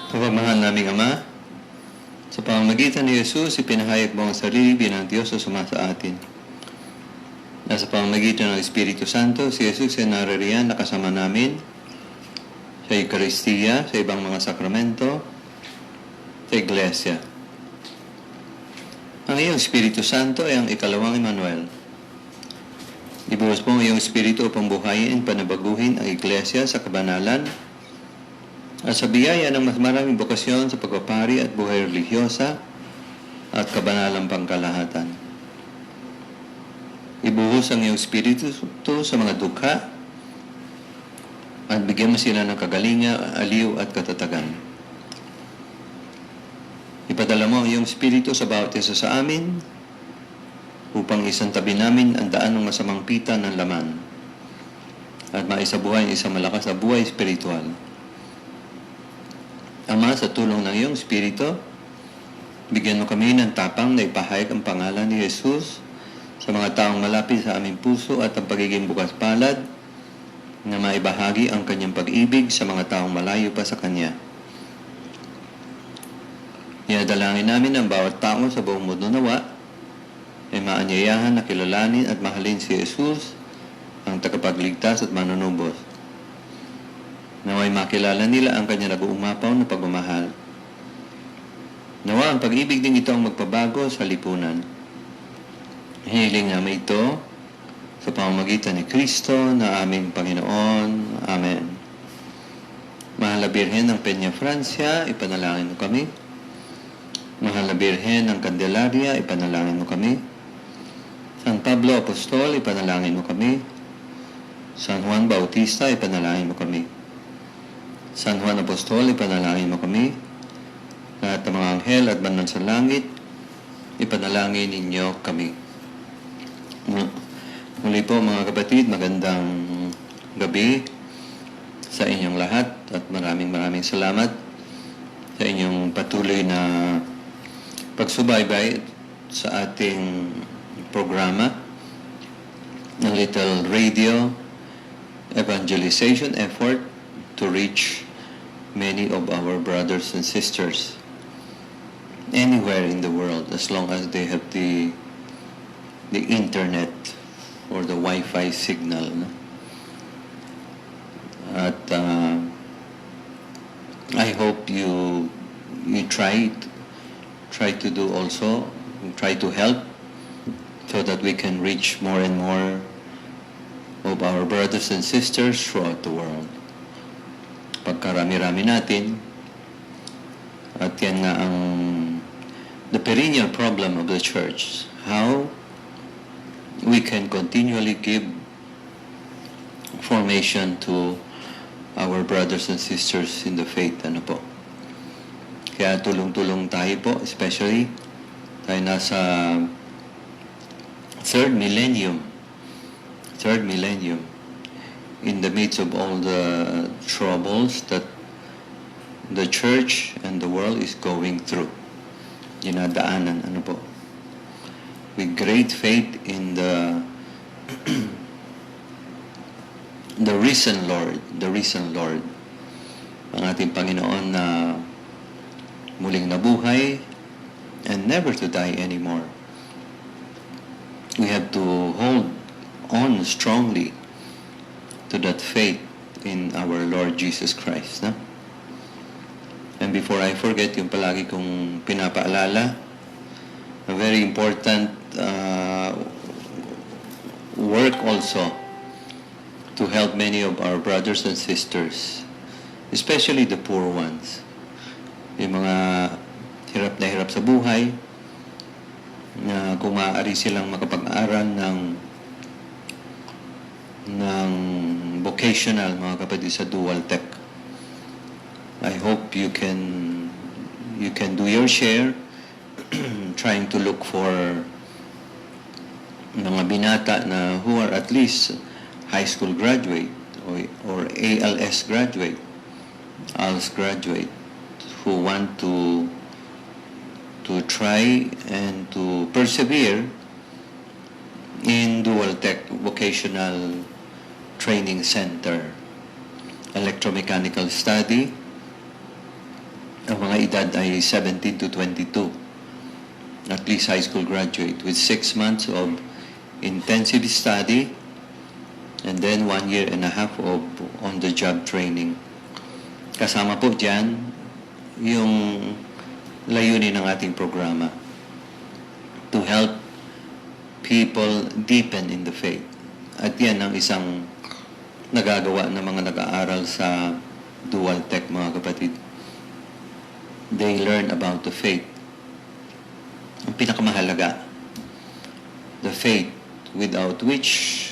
Mapagmahal naming Ama, sa pamamagitan ni Jesus, ipinahayag mo ang sarili bilang Diyos na sumasa atin. Nasa pamamagitan ng Espiritu Santo, si Jesus ay naririyan nakasama namin sa Eucharistia, sa ibang mga sakramento, sa Iglesia. Ang iyong Espiritu Santo ay ang ikalawang Emmanuel. Ibuhos mo ang iyong Espiritu upang buhayin, panabaguhin ang Iglesia sa kabanalan at sa biyaya ng mas maraming bukasyon sa pagpapari at buhay religyosa at kabanalang pangkalahatan. Ibuhos ang iyong Espiritu sa mga dukha at bigyan mo sila ng kagalingan, aliw at katatagan. Ipadala mo ang iyong Espiritu sa bawat isa sa amin upang isang tabi namin ang daan ng masamang pita ng laman at maisabuhay ang isang malakas na buhay espiritual. Ama, sa tulong ng iyong Espiritu, bigyan mo kami ng tapang na ipahayag ang pangalan ni Jesus sa mga taong malapit sa aming puso at ang pagiging bukas palad na maibahagi ang kanyang pag-ibig sa mga taong malayo pa sa kanya. Iadalangin namin ang bawat tao sa buong mundo nawa ay maanyayahan na kilalanin at mahalin si Jesus, ang tagapagligtas at manunubos. Naway makilala nila ang kanyang nag-uumapaw na pagmamahal. Nawa ang pag-ibig din ito ang magpabago sa lipunan. Hiling namin ito sa pamamagitan ni Kristo na aming Panginoon. Amen. Mahal na Birhen ng Peña Francia, ipanalangin mo kami. Mahal na Birhen ng Candelaria, ipanalangin mo kami. San Pablo Apostol, ipanalangin mo kami. San Juan Bautista, ipanalangin mo kami. San Juan Apostol, ipanalangin mo kami. Lahat ng mga anghel at banal sa langit, ipanalangin ninyo kami. Muli po mga kapatid, magandang gabi sa inyong lahat at maraming salamat sa inyong patuloy na pagsubaybay sa ating programa ng Little Radio Evangelization Effort to reach many of our brothers and sisters anywhere in the world as long as they have the internet or the Wi-Fi signal. At I hope you try to do also, try to help so that we can reach more and more of our brothers and sisters throughout the world. Pagkarami-rami natin, at yan nga ang the perennial problem of the church, how we can continually give formation to our brothers and sisters in the faith. Ano po? Kaya tulong-tulong tayo po, especially tayo nasa third millennium, in the midst of all the troubles that the church and the world is going through. Dinadaanan, ano po? With great faith in the risen Lord, ang ating Panginoon na muling nabuhay and never to die anymore. We have to hold on strongly to that faith in our Lord Jesus Christ. No? And before I forget, yung palagi kong pinapaalala, a very important work also to help many of our brothers and sisters, especially the poor ones. Yung mga hirap na hirap sa buhay, na kung maaari silang makapag-aral ng vocational, mga kapatid, sa dual tech. I hope you can do your share trying to look for mga binata na who are at least high school graduate or ALS graduate, ALS graduate, who want to try and to persevere in Dual Tech Vocational Training Center, electromechanical study, ang mga edad ay 17 to 22, at least high school graduate, with 6 months of intensive study and then 1 year and a half of on-the-job training. Kasama po dyan yung layunin ng ating programa, to help people deepen in the faith. At yan ang isang nagagawa ng mga nag-aaral sa Dual Tech, mga kapatid. They learn about the faith. Ang pinakamahalaga, the faith without which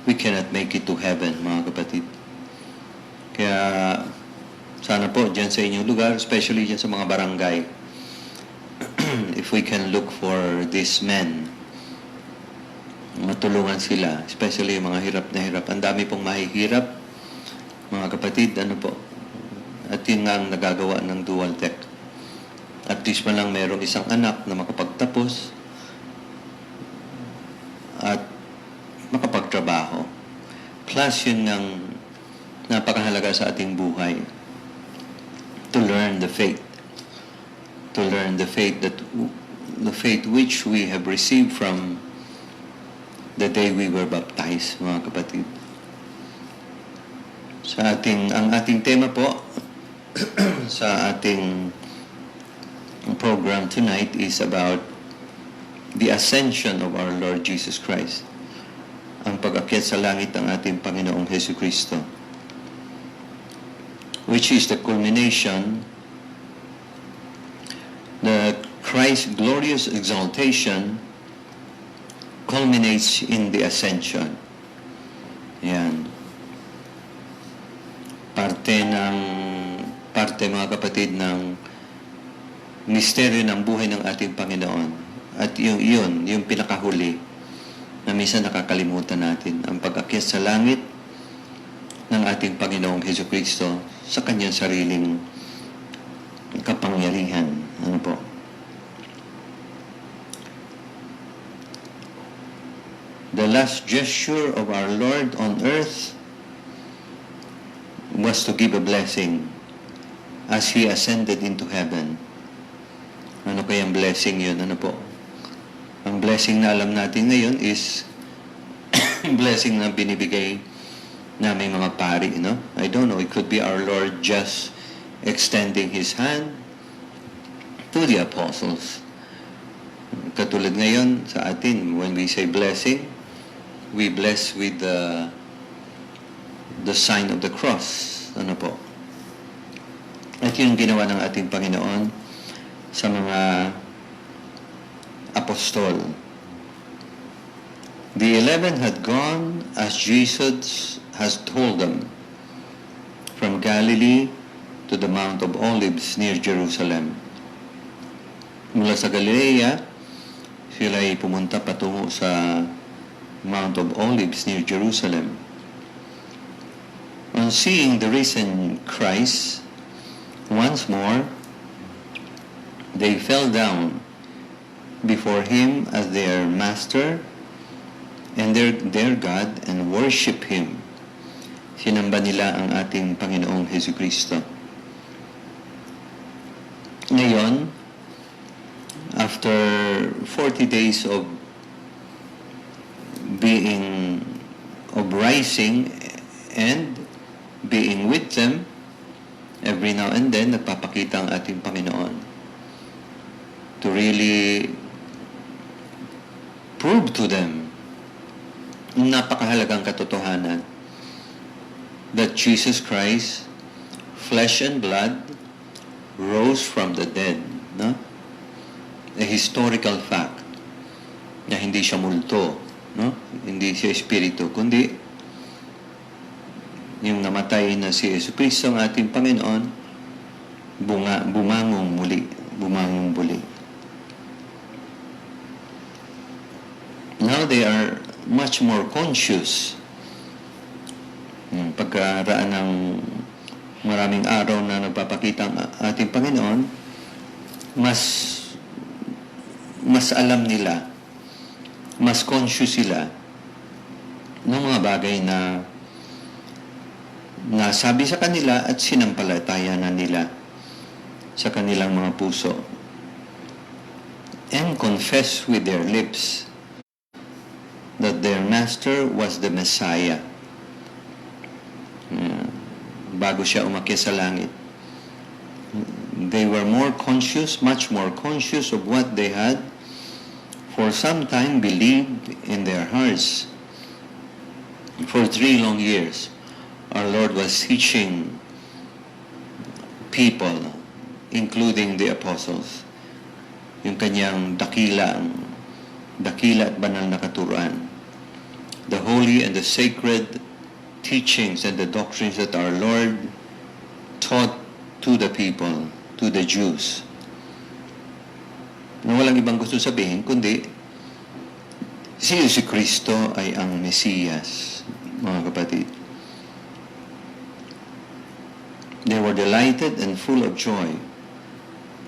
we cannot make it to heaven, mga kapatid. Kaya sana po dyan sa inyong lugar, especially dyan sa mga barangay, if we can look for these men, matulungan sila, especially yung mga hirap na hirap. Ang dami pong mahihirap, mga kapatid, ano po. At yun nga ang nagagawa ng Dual Tech. At least man lang merong isang anak na makapagtapos at makapagtrabaho. Plus yun ang napakahalaga sa ating buhay. To learn the faith. To learn the faith which we have received from the day we were baptized, mga kapatid. Ang ating tema po sa ating program tonight is about the ascension of our Lord Jesus Christ. Ang pag-akyat sa langit ng ating Panginoong Jesucristo, which is the culmination, the Christ's glorious exaltation culminates in the ascension. Yan. Parte mga kapatid ng misteryo ng buhay ng ating Panginoon. At yung pinakahuli na minsan nakakalimutan natin, ang pag-akyat sa langit ng ating Panginoong Jesucristo sa kanyang sariling kapangyarihan. Ano po? The last gesture of our Lord on earth was to give a blessing as He ascended into heaven. Ano kayang blessing yun? Ano po? Ang blessing na alam natin ngayon is blessing na binibigay namin mga pari, no? I don't know, it could be our Lord just extending His hand to the apostles. Katulad ngayon sa atin, when we say blessing, we bless with the sign of the cross. Ano po? At yun ginawa ng ating Panginoon sa mga apostol. The 11 had gone as Jesus has told them from Galilee to the Mount of Olives near Jerusalem. Mula sa Galilea, sila ay pumunta patungo sa Mount of Olives near Jerusalem. On seeing the risen Christ once more, they fell down before Him as their Master and their God and worship Him. Sinamba nila ang ating Panginoong Jesucristo. Ngayon, after 40 days of rising and being with them, every now and then, nagpapakita ang ating Panginoon to really prove to them napakahalagang katotohanan that Jesus Christ, flesh and blood, rose from the dead. No? A historical fact na hindi siya multo, no? Hindi siya espiritu, kundi yung namatay na si Jesucristo, ang ating Panginoon, bumangong muli. Now they are much more conscious. Pagkaraan ng maraming araw na nagpapakita ang ating Panginoon, mas alam nila, mas conscious sila ng mga bagay na nasabi sa kanila at sinampalataya na nila sa kanilang mga puso and confess with their lips that their Master was the Messiah. Bago siya umakyat sa langit, they were more conscious, much more conscious of what they had for some time believed in their hearts. For 3 long years, our Lord was teaching people, including the apostles, yung kanyang dakila at banal na katuruan, the holy and the sacred teachings and the doctrines that our Lord taught to the people, to the Jews. Na walang ibang gusto sabihin, kundi si Kristo ay ang Mesiyas, mga kapatid. They were delighted and full of joy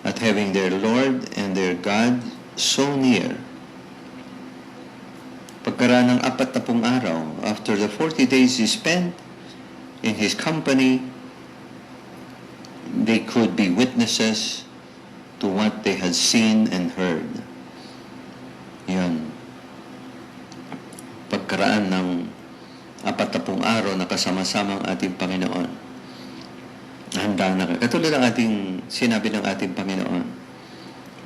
at having their Lord and their God so near. Pagkaraan ng 40 araw, after the 40 days he spent in his company, they could be witnesses to what they had seen and heard. Yan. Pagkaraan ng 40 araw na kasama-sama ang ating Panginoon. Handa na kayo. Katulad ng ating sinabi ng ating Panginoon,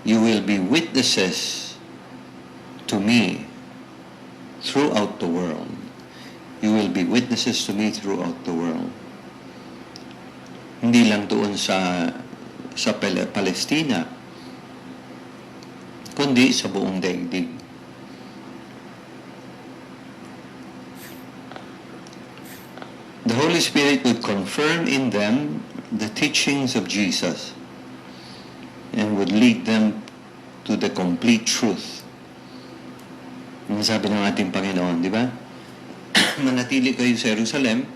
you will be witnesses to me throughout the world. You will be witnesses to me throughout the world. Hindi lang doon sa Palestina, kundi sa buong daigdig. The Holy Spirit would confirm in them the teachings of Jesus and would lead them to the complete truth. Ang sabi ng ating Panginoon, di ba? Manatili kayo sa Jerusalem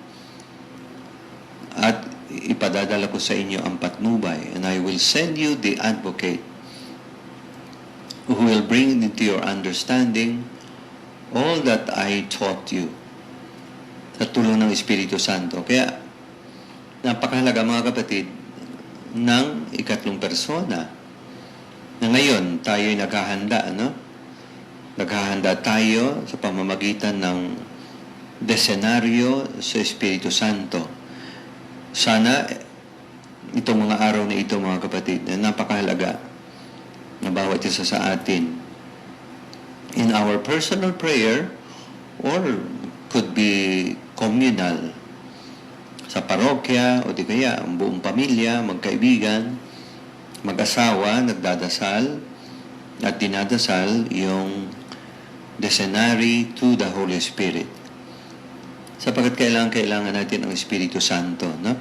at ipadadala ko sa inyo ang patnubay, and I will send you the advocate who will bring into your understanding all that I taught you, sa tulong ng Espiritu Santo. Kaya napakahalaga, mga kapatid, ng ikatlong persona na ngayon tayo'y naghahanda, no? Naghahanda tayo sa pamamagitan ng desenaryo sa Espiritu Santo. Sana itong mga araw na ito, mga kapatid, na napakahalaga na bawat isa sa atin in our personal prayer or could be communal sa parokya o di kaya ang buong pamilya, magkaibigan, mag-asawa, nagdadasal at dinadasal yung decenary to the Holy Spirit. Sapagkat kailangan natin ang Espiritu Santo, no?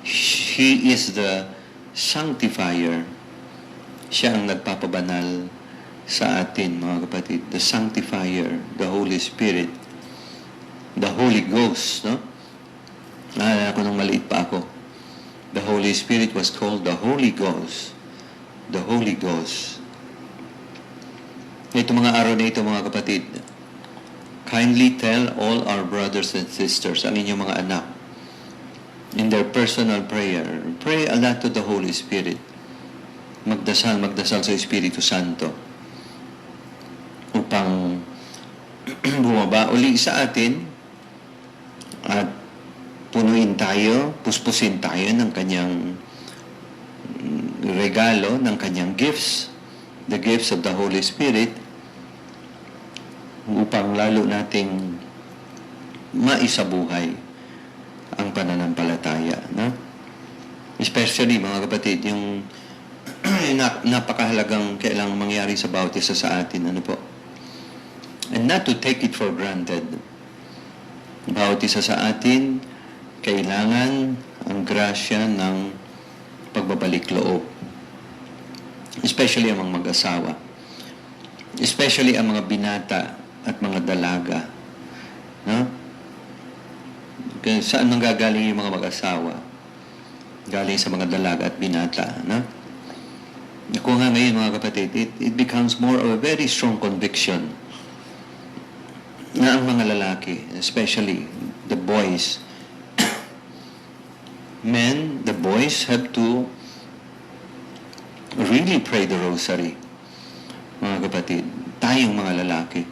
He is the sanctifier. Siya ang nagpapabanal sa atin, mga kapatid. The sanctifier, the Holy Spirit, the Holy Ghost, no? Naalala ko nung maliit pa ako. The Holy Spirit was called the Holy Ghost. The Holy Ghost. Ito mga araw na ito, mga kapatid, kindly tell all our brothers and sisters, ang inyong mga anak, in their personal prayer, pray a lot to the Holy Spirit. Magdasal sa Espiritu Santo upang bumaba uli sa atin at punuin tayo, puspusin tayo ng kanyang regalo, ng kanyang gifts, the gifts of the Holy Spirit, upang lalo nating maisabuhay ang pananampalataya. No? Especially, mga kapatid, yung napakahalagang kailangang mangyari sa bawat isa sa atin. Ano po? And not to take it for granted. Bawat isa sa atin, kailangan ang grasya ng pagbabalik loob. Especially ang mga mag-asawa. Especially ang mga binata at mga dalaga. No? Saan nanggagaling yung mga mag-asawa? Galing sa mga dalaga at binata. No? Kung nga ngayon, mga kapatid, it becomes more of a very strong conviction na ang mga lalaki, especially the boys, the boys have to really pray the rosary. Mga kapatid, tayong mga lalaki,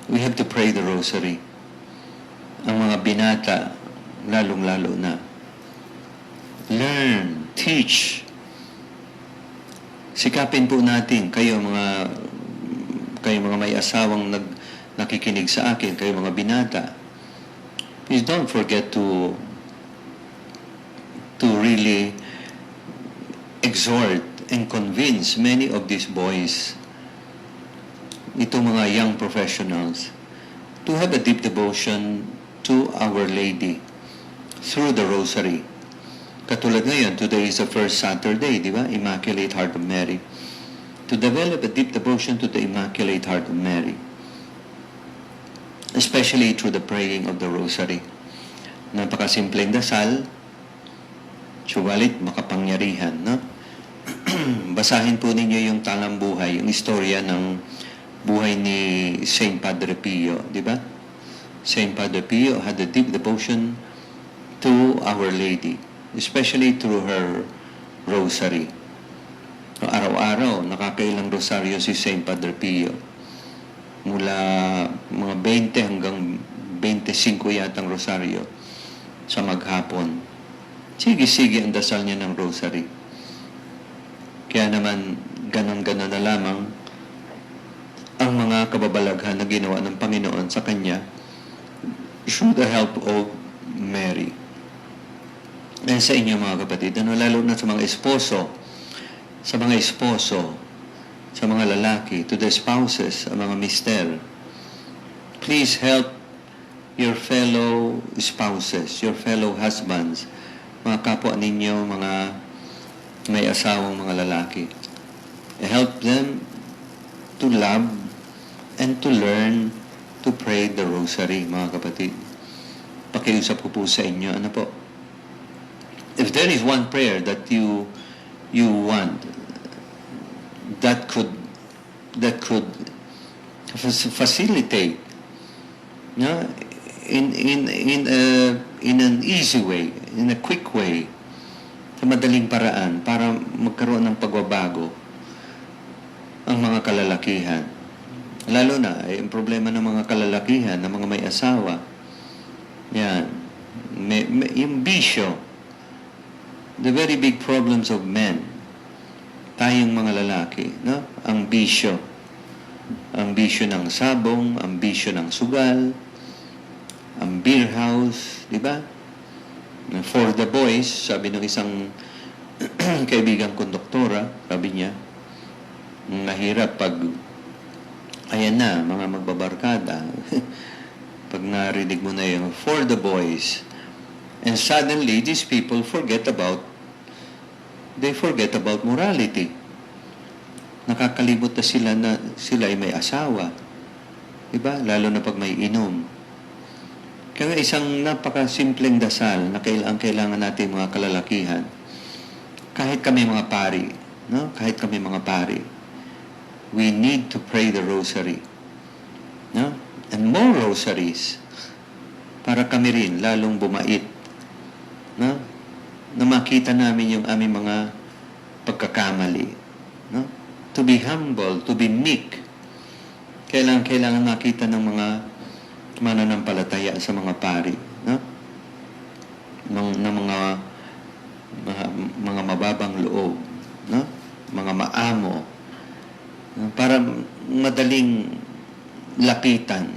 we have to pray the rosary. Ang mga binata, lalong-lalo na. Learn, teach. Sikapin po natin, kayo mga may asawang nakikinig sa akin, kayo mga binata. Please don't forget to really exhort and convince many of these boys, itong mga young professionals, to have a deep devotion to Our Lady through the Rosary. Katulad ngayon, today is the first Saturday, di ba? Immaculate Heart of Mary. To develop a deep devotion to the Immaculate Heart of Mary, especially through the praying of the Rosary. Napakasimpleng dasal, subalit makapangyarihan, no? Basahin po ninyo yung talambuhay, yung istorya ng buhay ni Saint Padre Pio, di ba? Saint Padre Pio had a deep devotion to Our Lady, especially through her rosary. Araw-araw, nakakailang rosaryo si Saint Padre Pio. Mula mga 20 hanggang 25 yatang rosaryo sa maghapon. Sige-sige ang dasal niya ng rosary. Kaya naman, ganon-ganon na lamang ang mga kababalaghan na ginawa ng Panginoon sa Kanya through the help of Mary. And sa inyo mga kapatid, lalo na sa mga esposo, sa mga lalaki, to the spouses, sa mga mister, please help your fellow spouses, your fellow husbands, mga kapwa ninyo, mga may asawang mga lalaki. Help them to love and to learn to pray the rosary, mga kapatid. Pakiusap ko po sa inyo, ano po? If there is one prayer that you want that could facilitate, no, in an easy way, in a quick way, sa madaling paraan para magkaroon ng pagbabago ang mga kalalakihan. Lalo na, ang problema ng mga kalalakihan, ng mga may asawa, yan, yung bisyo, the very big problems of men, tayong mga lalaki, no? Ang bisyo ng sabong, ang bisyo ng sugal, ang beer house, di ba? For the boys, sabi ng isang kaibigang konduktora, sabi niya, nahirap pag, ayan na, mga magbabarkada, pag narinig mo na yung, for the boys, and suddenly, these people forget about morality. Nakakalimot na sila ay may asawa. Diba? Lalo na pag may inom. Kaya isang napakasimpleng dasal na kailangan natin mga kalalakihan. Kahit kami mga pari, no? Kahit kami mga pari, we need to pray the rosary. No? And more rosaries para kami rin lalong bumait. No? Na makita namin yung aming mga pagkakamali. No? To be humble, to be meek. Kailangan makita ng mga mananampalataya sa mga pari, no? ng mga mababang loob, no? Mga maamo, no? Para madaling lapitan,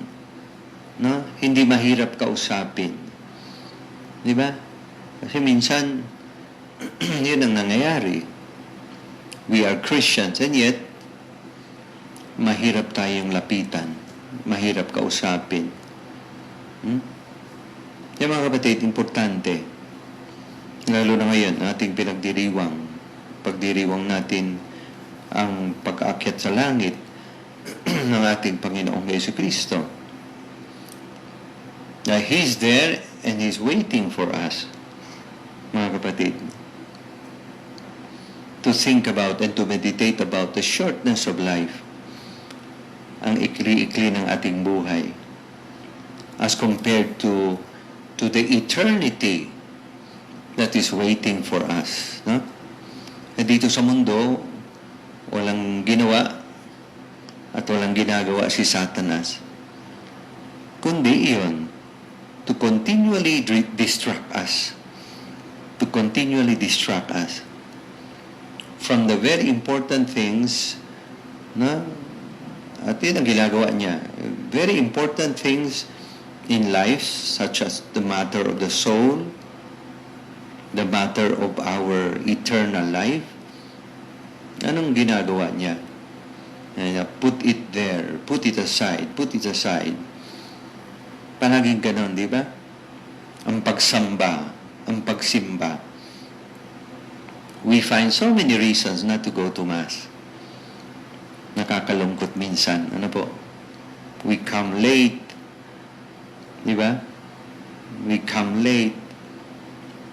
no? Hindi mahirap kausapin, di ba? Kasi minsan yun ang nangyayari. We are Christians and yet mahirap tayong lapitan, mahirap kausapin. Yung mga kapatid, importante, lalo na ngayon, ating pagdiriwang natin ang pag-aakyat sa langit ng ating Panginoong Jesucristo. Now, He's there and He's waiting for us, mga kapatid, to think about and to meditate about the shortness of life, ang ikli-ikli ng ating buhay, as compared to the eternity that is waiting for us. No? dito sa mundo, walang ginawa at walang ginagawa si Satanas, kundi iyon, to continually distract us. To continually distract us from the very important things na at yun ang ginagawa niya. Very important things in life, such as the matter of the soul, the matter of our eternal life. Anong ginagawa niya? Put it there, put it aside, put it aside. Palaging ganon, di ba? Ang pagsamba, ang pagsimba. We find so many reasons not to go to Mass. Nakakalungkot minsan. Ano po? We come late. Di ba? We come late.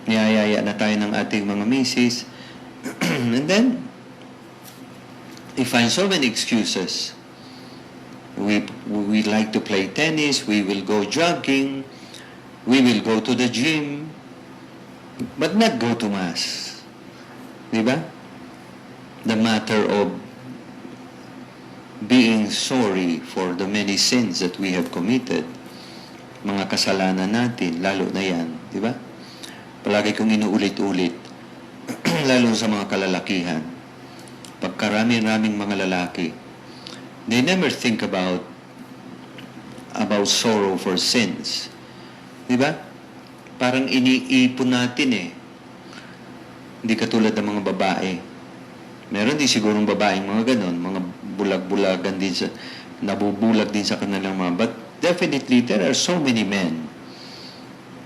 Niyayaya na tayo ng ating mga misis. And then, we find so many excuses. We like to play tennis. We will go jogging. We will go to the gym. But not go to Mass. Di ba? The matter of being sorry for the many sins that we have committed. Mga kasalanan natin, lalo na yan. Di ba? Palagi kong inuulit-ulit. Lalo sa mga kalalakihan. Pagkarami-raming mga lalaki, they never think about sorrow for sins. Di ba? Parang iniipon natin eh. Hindi katulad ng mga babae. Meron din sigurong babaeng mga ganon, mga bulag-bulagan din sa, nabubulag din sa kanilang mga, but definitely there are so many men.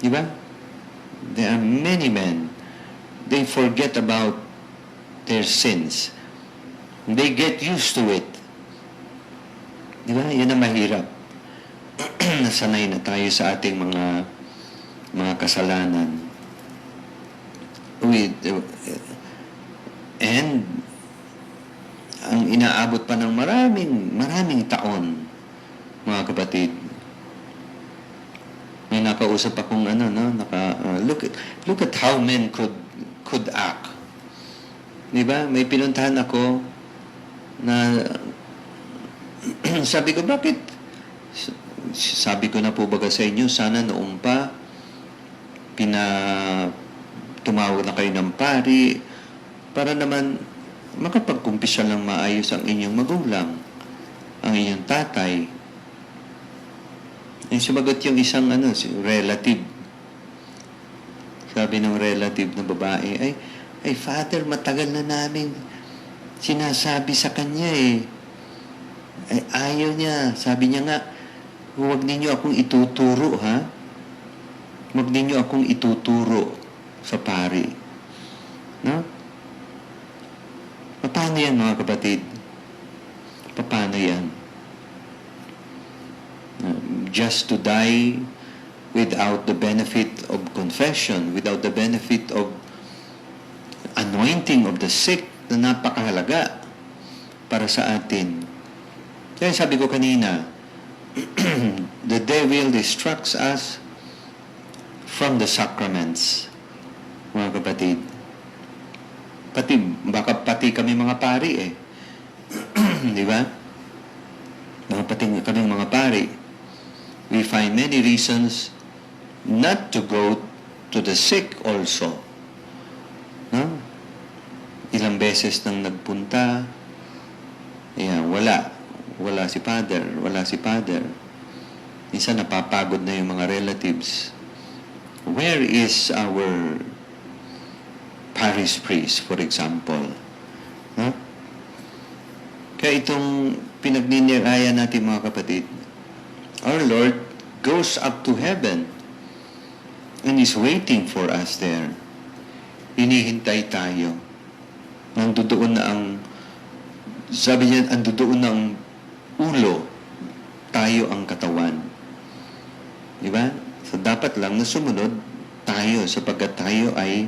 Di ba? There are many men. They forget about their sins. They get used to it. Di ba? Yan ang mahirap. Nasanay na tayo sa ating mga kasalanan. And ang inaabot pa ng maraming taon, mga kapatid. May nakausap akong look at how men could act. Di ba? May pinuntahan ako na sabi ko, bakit? Sabi ko na po baga sa inyo, sana noong pa tumawag na kayo ng pari para naman makapagkumpisya lang maayos ang inyong magulang, ang inyong tatay. Yung sumagot yung isang relative. Sabi ng relative na babae, ay Father, matagal na namin sinasabi sa kanya eh. Ay, ayaw niya. Sabi niya nga, huwag ninyo akong ituturo, ha? Huwag ninyo akong ituturo sa pari. No? Paano yan, mga kapatid? Paano yan? Just to die without the benefit of confession, without the benefit of anointing of the sick na napakahalaga para sa atin. Kaya sabi ko kanina, the devil distracts us from the sacraments, mga kapatid. Baka pati kami mga pari eh. Di ba? Pati kami mga pari. We find many reasons not to go to the sick also. No? Ilang beses nang nagpunta, wala si Father. Minsan napapagod na yung mga relatives. Where is our parish priest, for example? No? Kaya itong pinagniniraya natin, mga kapatid, our Lord goes up to heaven and is waiting for us there. Hinihintay tayo. Nandoon na sabi niya, nandoon na ang ulo, tayo ang katawan. Di ba? So, dapat lang na sumunod tayo sapagkat tayo ay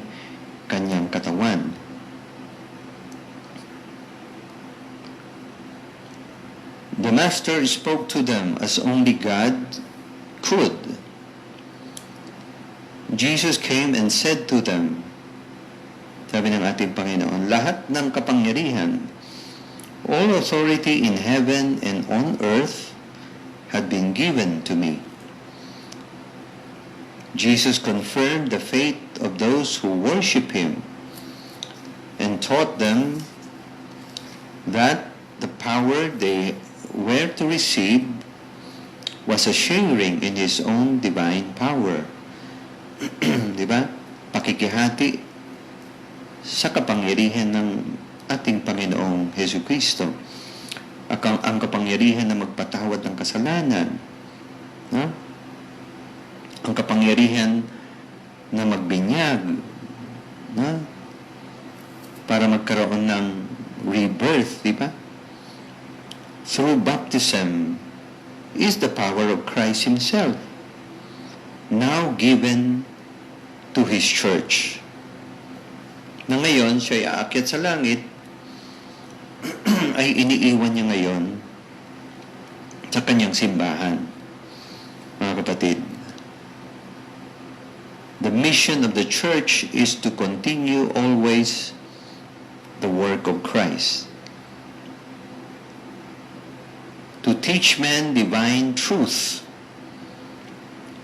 kanyang katawan. The Master spoke to them as only God could. Jesus came and said to them, Sabi ng ating Panginoon, lahat ng kapangyarihan, all authority in heaven and on earth had been given to me. Jesus confirmed the faith of those who worship Him and taught them that the power they were to receive was a sharing in His own divine power. Diba? Pakikihati sa kapangyarihan ng ating Panginoong Jesucristo. Ang kapangyarihan na magpatawad ng kasalanan. No? Ang kapangyarihan na magbinyag. No? Para magkaroon ng rebirth, di ba? Through baptism is the power of Christ Himself, now given to His church. Na ngayon, siya ay aakyat sa langit, ay iniiwan niya ngayon sa kanyang simbahan. Mga kapatid, the mission of the church is to continue always the work of Christ. To teach men divine truth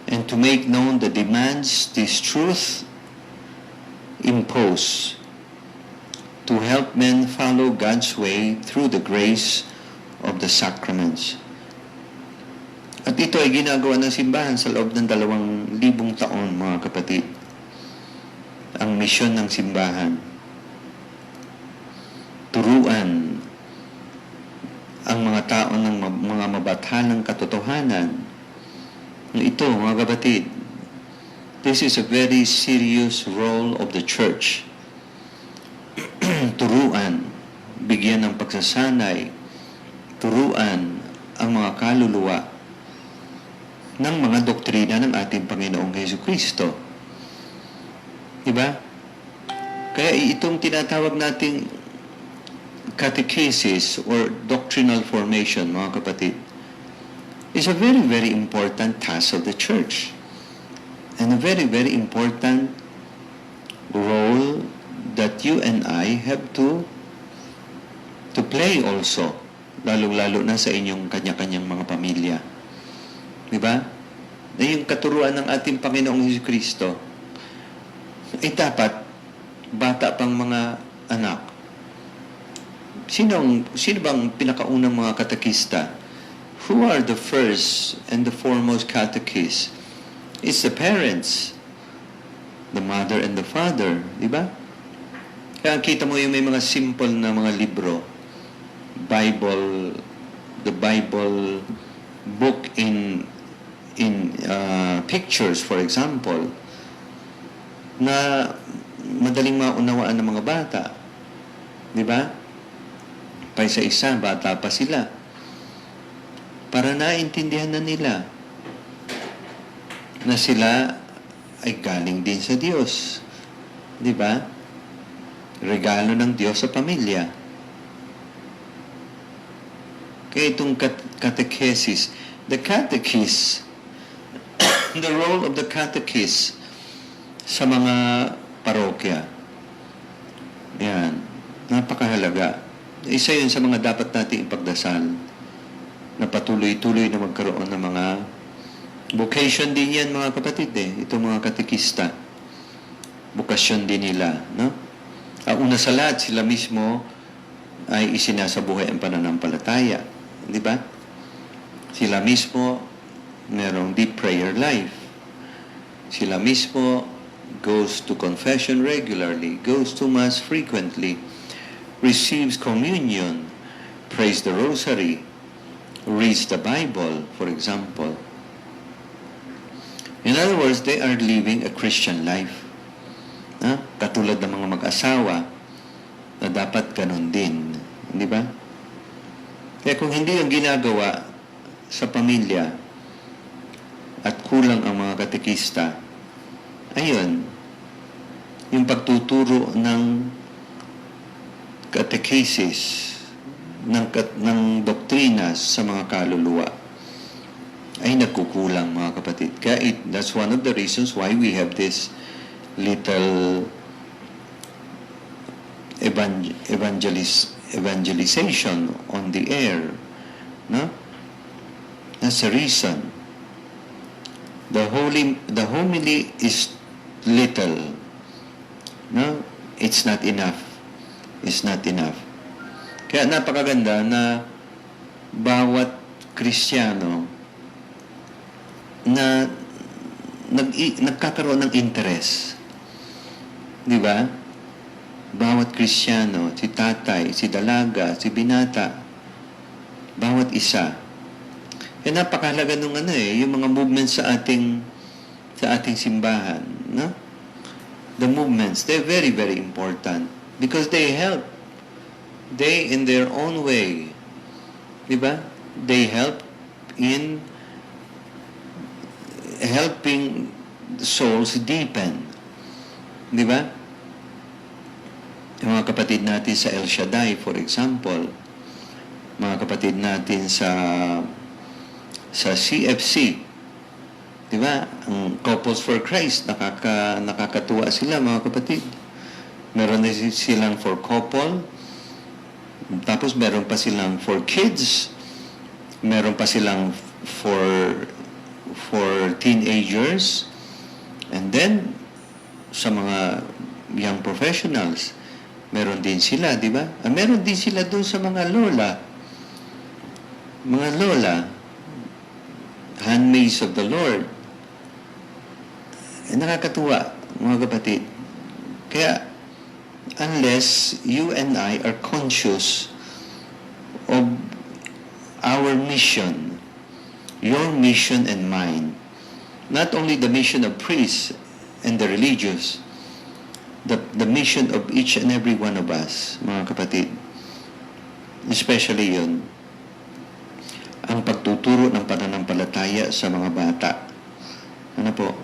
and to make known the demands this truth impose, to help men follow God's way through the grace of the sacraments. At ito ay ginagawa ng simbahan sa loob ng 2,000 taon, mga kapatid. Ang misyon ng simbahan, turuan ang mga tao ng mga mabathalang katotohanan. Ito, mga kapatid, this is a very serious role of the church. Turuan, bigyan ng pagsasanay, turuan ang mga kaluluwa ng mga doktrina ng ating Panginoong Jesucristo. Diba? Kaya itong tinatawag nating catechesis or doctrinal formation, mga kapatid, is a very, very important task of the church. And a very, very important role that you and I have to play also, lalo-lalo na sa inyong kanya-kanyang mga pamilya. Diba? Na yung katuruan ng ating Panginoong Jesucristo ay dapat bata pang mga anak. Sino bang pinakaunang mga katekista? Who are the first and the foremost catechists? It's the parents, the mother and the father, di ba? Kaya kita mo yung may mga simple na mga libro, the Bible book in pictures, for example, na madaling maunawaan ng mga bata, di ba? Paisa-isa, bata pa sila. Para naintindihan na nila na sila ay galing din sa Diyos. Di ba? Regalo ng Diyos sa pamilya. Kaya itong catechesis, the catechist, the role of the catechist sa mga parokya. Yan. Napakahalaga. Isa yun sa mga dapat natin ipagdasal na patuloy-tuloy na magkaroon ng mga vocation din yan, mga kapatid itong mga katekista. Bukasyon din nila, no? Una sa lahat, sila mismo ay isinasabuhay ang pananampalataya. Di ba? Sila mismo merong deep prayer life. Sila mismo goes to confession regularly, goes to Mass frequently, receives communion, prays the rosary, reads the Bible, for example. In other words, they are living a Christian life. Katulad ng mga mag-asawa na dapat ganun din. Di ba? Kaya kung hindi yung ginagawa sa pamilya at kulang ang mga katekista, ayun, yung pagtuturo ng catechesis, ng doktrina sa mga kaluluwa ay nagkukulang, mga kapatid. Kaya that's one of the reasons why we have this little evangelization on the air. No? That's the reason. The homily is little. No? It's not enough. It's not enough. Kaya napakaganda na bawat Kristiyano na nagkakaroon ng interest. Di ba? Bawat Kristiyano, si tatay, si dalaga, si binata, bawat isa. Kaya napakahalaga nung yung mga movements sa ating simbahan, no? The movements, they're very, very important because they help. They, in their own way, di ba? They help in helping souls deepen. Di ba? Yung mga kapatid natin sa El Shaddai, for example, mga kapatid natin sa CFC, di ba? Ang Couples for Christ, nakakatuwa sila, mga kapatid. Meron na silang for couple, tapos meron pa silang for kids, meron pa silang for teenagers, and then sa mga young professionals, meron din sila, di ba? Meron din sila doon sa mga lola, handmaids of the Lord. Nakakatuwa, mga kapatid. Kaya, unless you and I are conscious of our mission, your mission and mine, not only the mission of priests and the religious, the mission of each and every one of us, mga kapatid, especially yun, ang pagtuturo ng pananampalataya sa mga bata. Ano po?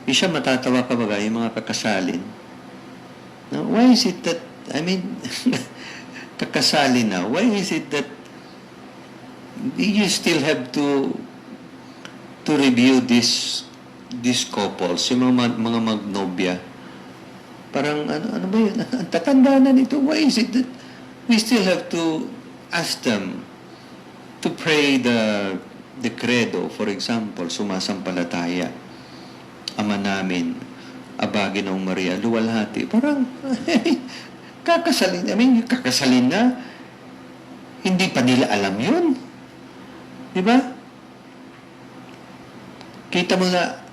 Isa matatawa ka ba yung mga kakasalin? Now, why is it that, kakasalin na, why is it that you still have to review these couples, yung mga magnobia? Parang, ano ba yun? Ang tatanda na nito. Why is it that we still have to ask them to pray the credo, for example, sumasampalataya, Ama namin, Abaginong Maria, luwalhati. Parang, kakasalin. Kakasalin na. Hindi pa nila alam yun. Di ba? Kita mo na,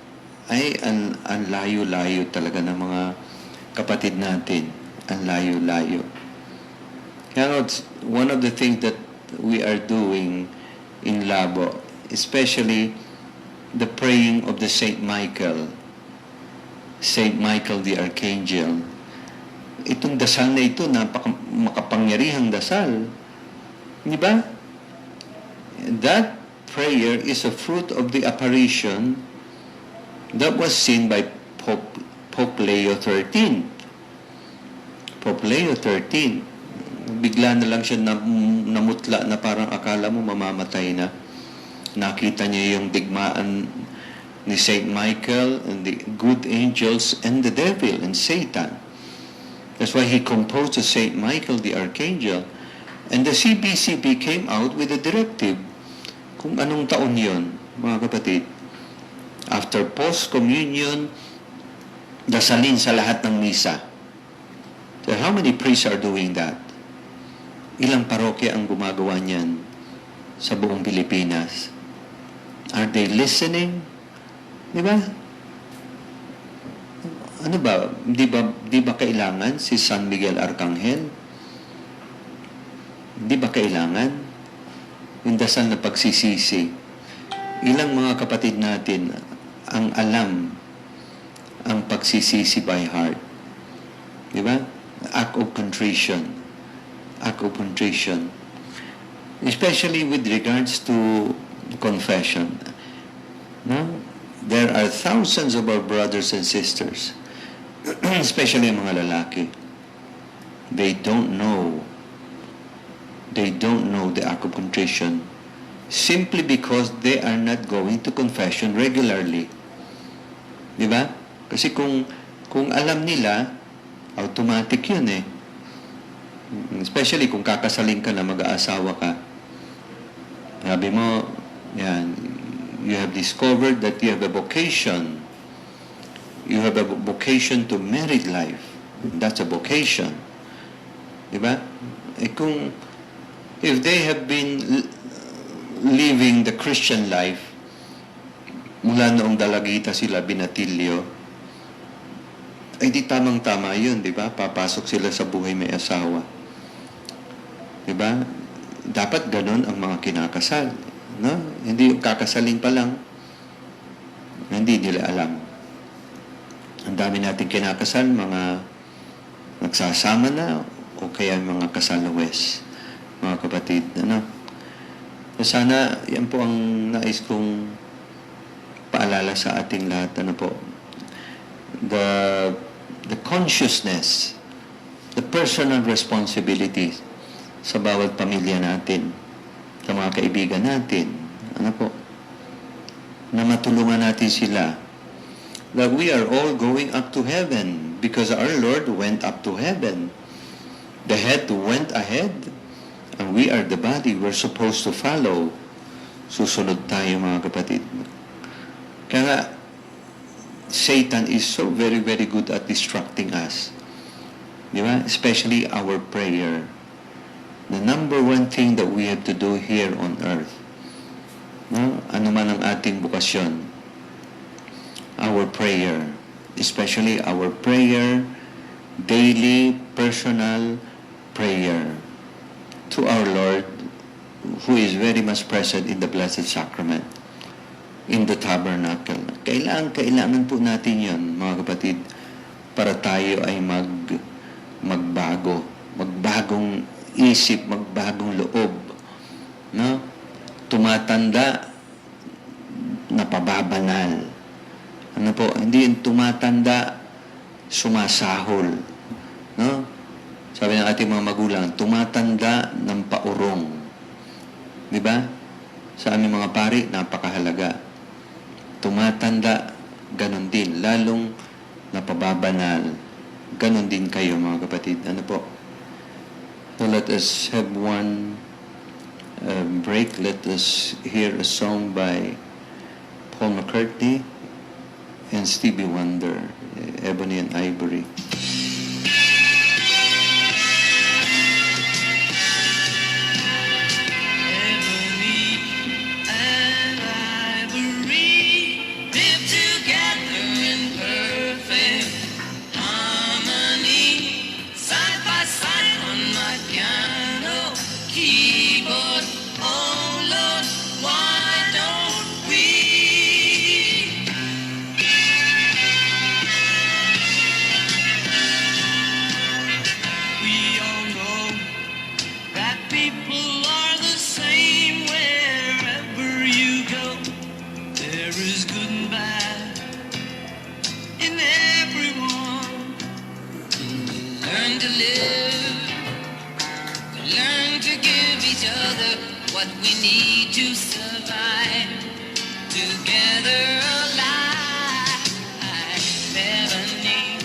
ang layo-layo talaga ng mga kapatid natin. Ang layo-layo. Kaya one of the things that we are doing in Labo, especially the praying of the Saint Michael the Archangel. Itong dasal na ito, makapangyarihang dasal. Di ba? That prayer is a fruit of the apparition that was seen by Pope Leo XIII. Pope Leo XIII. Bigla na lang siya namutla na parang akala mo mamamatay na. Nakita niya yung digmaan ni Saint Michael and the good angels and the devil and Satan. That's why he composed the Saint Michael the Archangel. And the CBCP came out with a directive kung anong taon yon, mga kapatid. After post-communion, dasalin sa lahat ng misa. So how many priests are doing that? Ilang parokya ang gumagawa niyan sa buong Pilipinas? Are they listening? Di ba? Ano ba? Di ba kailangan si San Miguel Arcangel? Di ba kailangan? Yung dasal na pagsisisi. Ilang mga kapatid natin ang alam ang pagsisisi by heart. Di ba? Act of contrition. Act of contrition. Especially with regards to confession. No? There are thousands of our brothers and sisters, especially ang mga lalaki. They don't know the act of contrition simply because they are not going to confession regularly. Di ba? Kasi kung alam nila, automatic yun eh. Especially kung kakasaling ka na, mag-aasawa ka. Sabi mo, yan, you have discovered that you have a vocation. You have a vocation to married life. That's a vocation. Diba? Kung, if they have been living the Christian life, mula noong dalagita sila, binatilyo, ay di tamang-tama yun, di ba? Papasok sila sa buhay may asawa. Di ba? Dapat ganun ang mga kinakasal. No? Hindi yung kakasalin pa lang, hindi nila alam. Ang dami natin kinakasal, mga nagsasama na, o kaya mga kasalawes, mga kapatid. Ano? Sana, yan po ang nais kong paalala sa ating lahat. Ano po? The consciousness, the personal responsibilities sa bawat pamilya natin, sa mga kaibigan natin, ano po, na matulungan natin sila that we are all going up to heaven because our Lord went up to heaven. The head went ahead and we are the body. We're supposed to follow. Susunod tayo, mga kapatid. Kaya Satan is so very, very good at distracting us. Di ba? Especially our prayer. The number one thing that we have to do here on earth, no? Ano man ang ating bukasyon, our prayer, especially our prayer, daily, personal prayer to our Lord, who is very much present in the Blessed Sacrament, in the tabernacle. Kailangan po natin yan, mga kapatid, para tayo ay magbago, magbagong isip, magbagong loob, no? Tumatanda, napababanal. Ano po, hindi yung tumatanda, sumasahol, no? Sabi ng ating mga magulang, tumatanda ng paurong. Di ba? Sa aming mga pari, napakahalaga. Tumatanda, ganon din. Lalong napababanal. Ganon din kayo, mga kapatid. Ano po? So let us have one break. Let us hear a song by Paul McCartney and Stevie Wonder, Ebony and Ivory. What we need to survive together alive. Ebony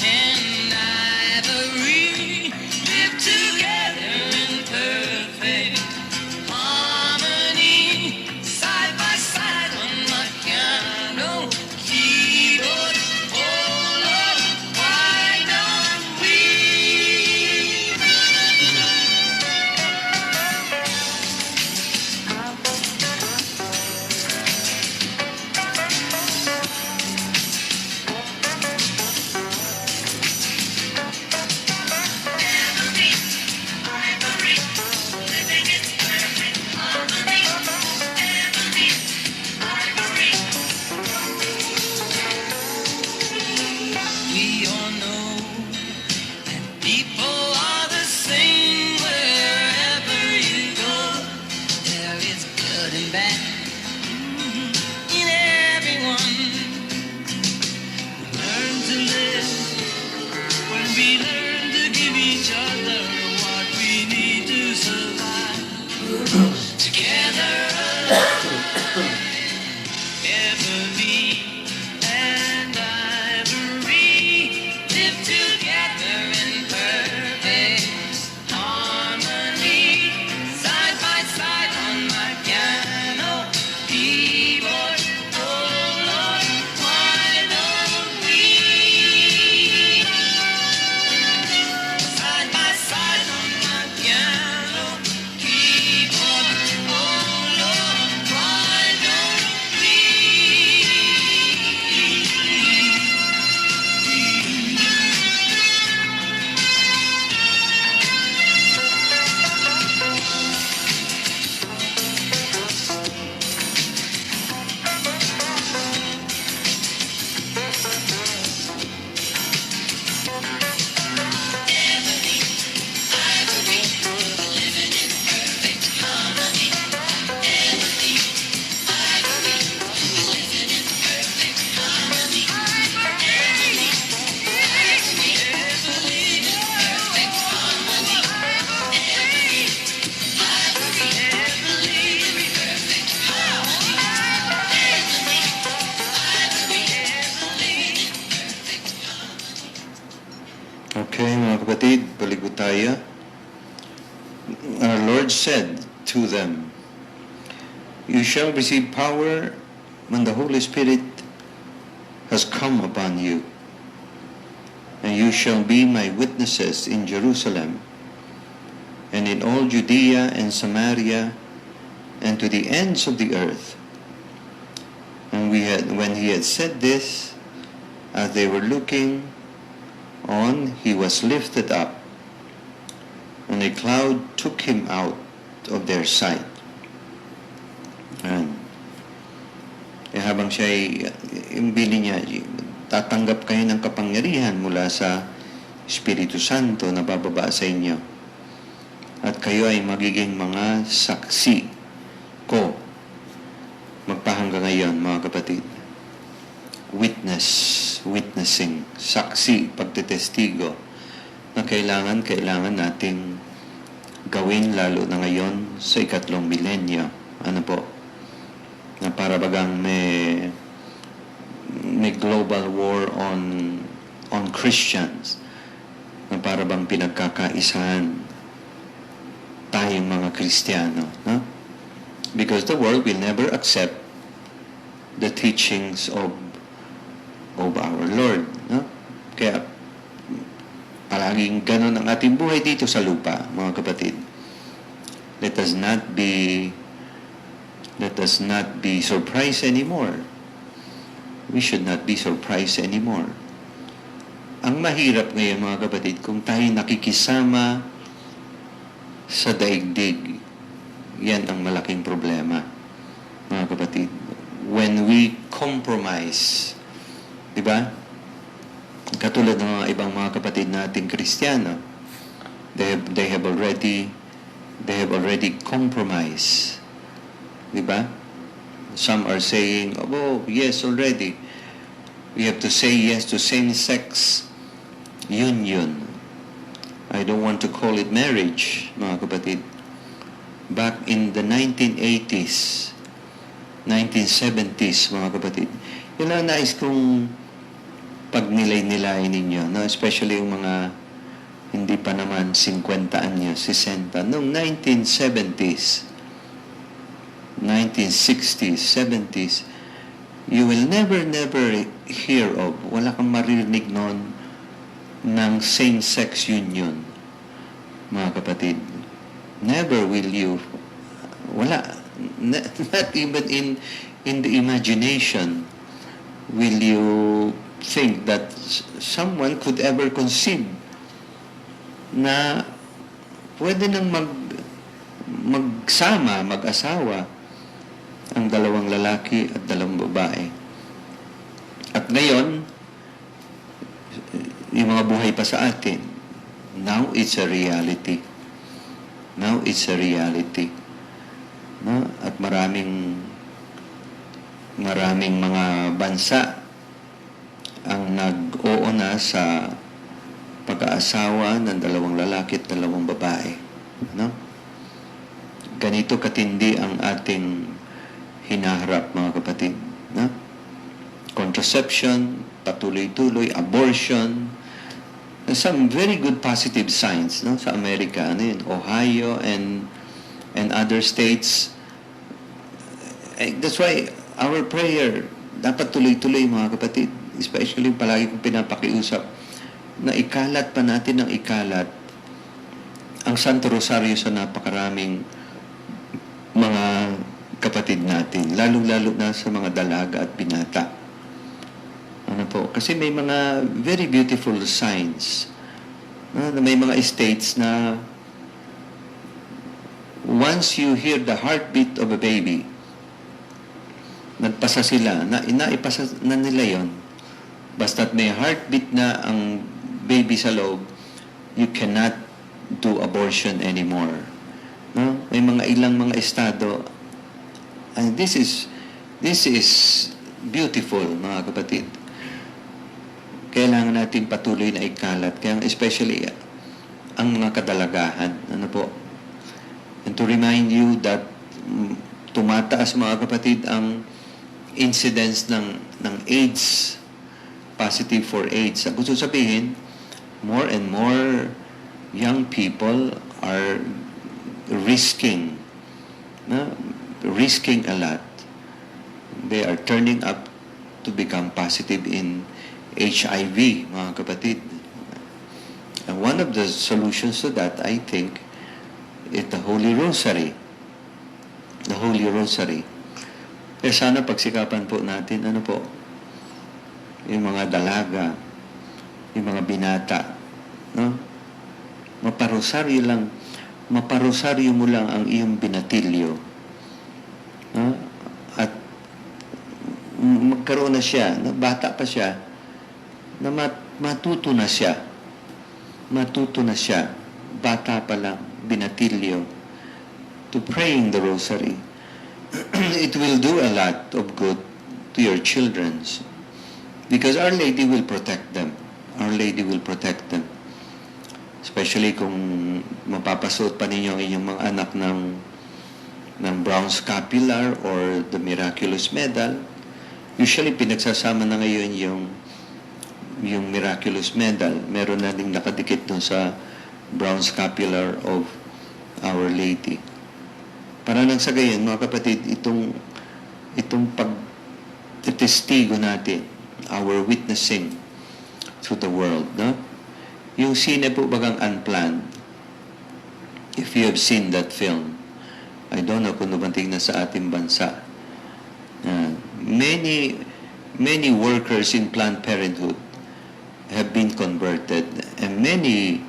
and ivory live together in perfect harmony, side by side on the piano keyboard. Oh Lord, why don't we? Okay, mga kapatid, balik po tayo. Our Lord said to them, "You shall receive power when the Holy Spirit has come upon you, and you shall be my witnesses in Jerusalem, and in all Judea and Samaria, and to the ends of the earth." And when he had said this, as they were looking on, he was lifted up, and a cloud took him out of their sight. And habang siya yung bili niya, tatanggap kayo ng kapangyarihan mula sa Espiritu Santo na bababa sa inyo. At kayo ay magiging mga saksi ko magpahanggang ngayon, mga kapatid. Witnessing, saksi, pagtetestigo na kailangan nating gawin lalo na ngayon sa ikatlong milenyo. Ano po? Na para bagang may global war on Christians, na para bang pinagkakaisahan tayong mga Kristiyano, no? Because the world will never accept the teachings of our Lord, no? Kaya palaging ganun ang ating buhay dito sa lupa, mga kapatid. Let us not be surprised anymore. We should not be surprised anymore. Ang mahirap ngayon, mga kapatid, kung tayo nakikisama sa daigdig, yan ang malaking problema, mga kapatid. When we compromise, di ba? Katulad ng mga ibang mga kapatid nating Kristiyano, they have already compromised. Di ba? Some are saying, "Oh, yes, already. We have to say yes to same-sex union." I don't want to call it marriage, mga kapatid. Back in the 1980s, 1970s, mga kapatid, yun lang nais kong pagnilay-nilayin ninyo, no? Especially yung mga hindi pa naman 50 anyos, 60. Noong 1970s, 1960s, 70s, you will never hear of, wala kang maririnig noon ng same-sex union, mga kapatid. Never will you, wala, not even in the imagination will you think that someone could ever conceive na pwede nang magsama, mag-asawa ang dalawang lalaki at dalawang babae. At ngayon, yung mga buhay pa sa atin, now it's a reality. Now it's a reality. No? At maraming mga bansa ang nag-oo na sa pag-aasawa ng dalawang lalaki at dalawang babae. No? Ganito katindi ang ating hinaharap, mga kapatid. No? Contraception, patuloy-tuloy, abortion, some very good positive signs, no? Sa Amerika, ano yun, Ohio and other states. That's why our prayer dapat tuloy-tuloy, mga kapatid. Especially palagi kong pinapakiusap na ikalat pa natin ng ikalat ang Santo Rosario sa napakaraming mga kapatid natin, lalong-lalo na sa mga dalaga at binata. Ano po? Kasi may mga very beautiful signs. Na may mga states na once you hear the heartbeat of a baby, nagpasa sila, naipasa na nila yon. Basta't may heartbeat na ang baby sa loob, you cannot do abortion anymore. No? May ilang mga estado, and this is beautiful, mga kapatid. Kailangan natin patuloy na ikalat, kaya especially ang mga kadalagahan. Ano po? And to remind you that tumataas, mga kapatid, ang incidence ng AIDS, positive for AIDS. Gusto sabihin, more and more young people are risking, no? Risking a lot. They are turning up to become positive in HIV, mga kapatid. And one of the solutions to that, I think, is the Holy Rosary. The Holy Rosary. Eh sana pagsikapan po natin, ano po, yung mga dalaga, yung mga binata, no? Maparosaryo mo lang ang iyong binatilyo. No? At magkaroon na siya, no? Bata pa siya, na matuto na siya, bata pa lang, binatilyo, to praying the rosary. It will do a lot of good to your children, because Our Lady will protect them. Our Lady will protect them. Especially kung mapapasuot pa ninyo ang inyong mga anak ng brown scapular or the miraculous medal. Usually pinagsasama na ngayon yung miraculous medal. Meron na ding nakadikit dun sa brown scapular of Our Lady. Para nang sa gayon, mga kapatid, itong pagtestigo natin, our witnessing to the world, no? Yung sine po bagang Unplanned, if you have seen that film, I don't know kung dumating na sa ating bansa. Many workers in Planned Parenthood have been converted, and many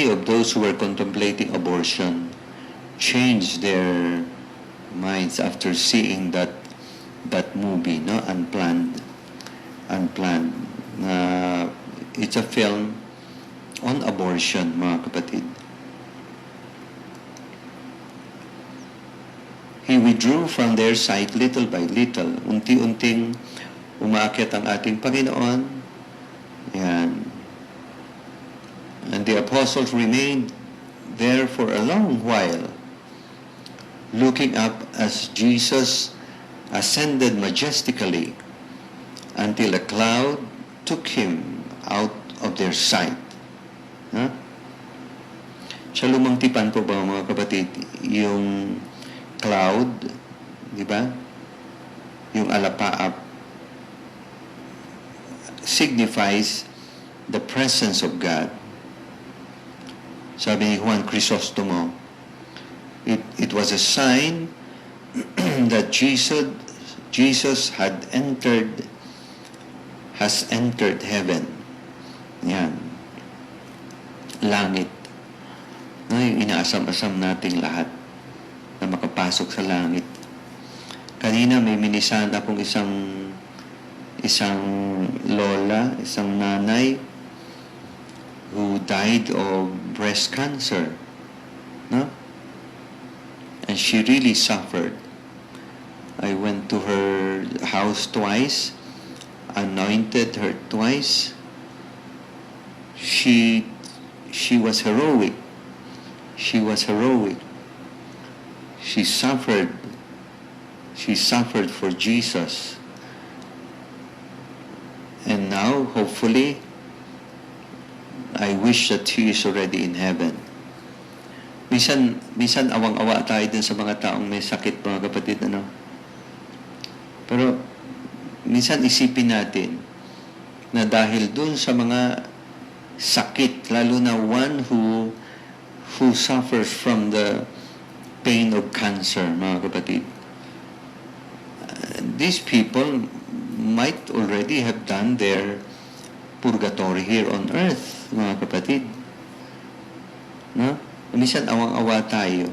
of those who were contemplating abortion changed their minds after seeing that movie, no? Unplanned. It's a film on abortion, mga kapatid. He withdrew from their sight little by little. Unti-unting umaakyat ang ating Panginoon. Yan. And the apostles remained there for a long while, looking up as Jesus ascended majestically until a cloud took him out of their sight. Huh? Sa lumang tipan po ba, mga kapatid, yung cloud, di ba? Yung alapaap signifies the presence of God. Sabi ni Juan Crisostomo, it was a sign that Jesus has entered heaven. Yan. Langit. No, yung inaasam-asam nating lahat na makapasok sa langit. Kanina may minisan akong isang lola, isang nanay who died of breast cancer. No? And she really suffered. I went to her house twice, anointed her twice. She was heroic. She suffered for Jesus. And now, hopefully, I wish that she is already in heaven. Minsan awang-awa tayo din sa mga taong may sakit, mga kapatid, ano? Pero, minsan isipin natin na dahil dun sa mga sakit, lalo na one who suffers from the pain of cancer, mga kapatid, these people might already have done their purgatory here on earth, mga kapatid. No? Minsan awang-awa tayo.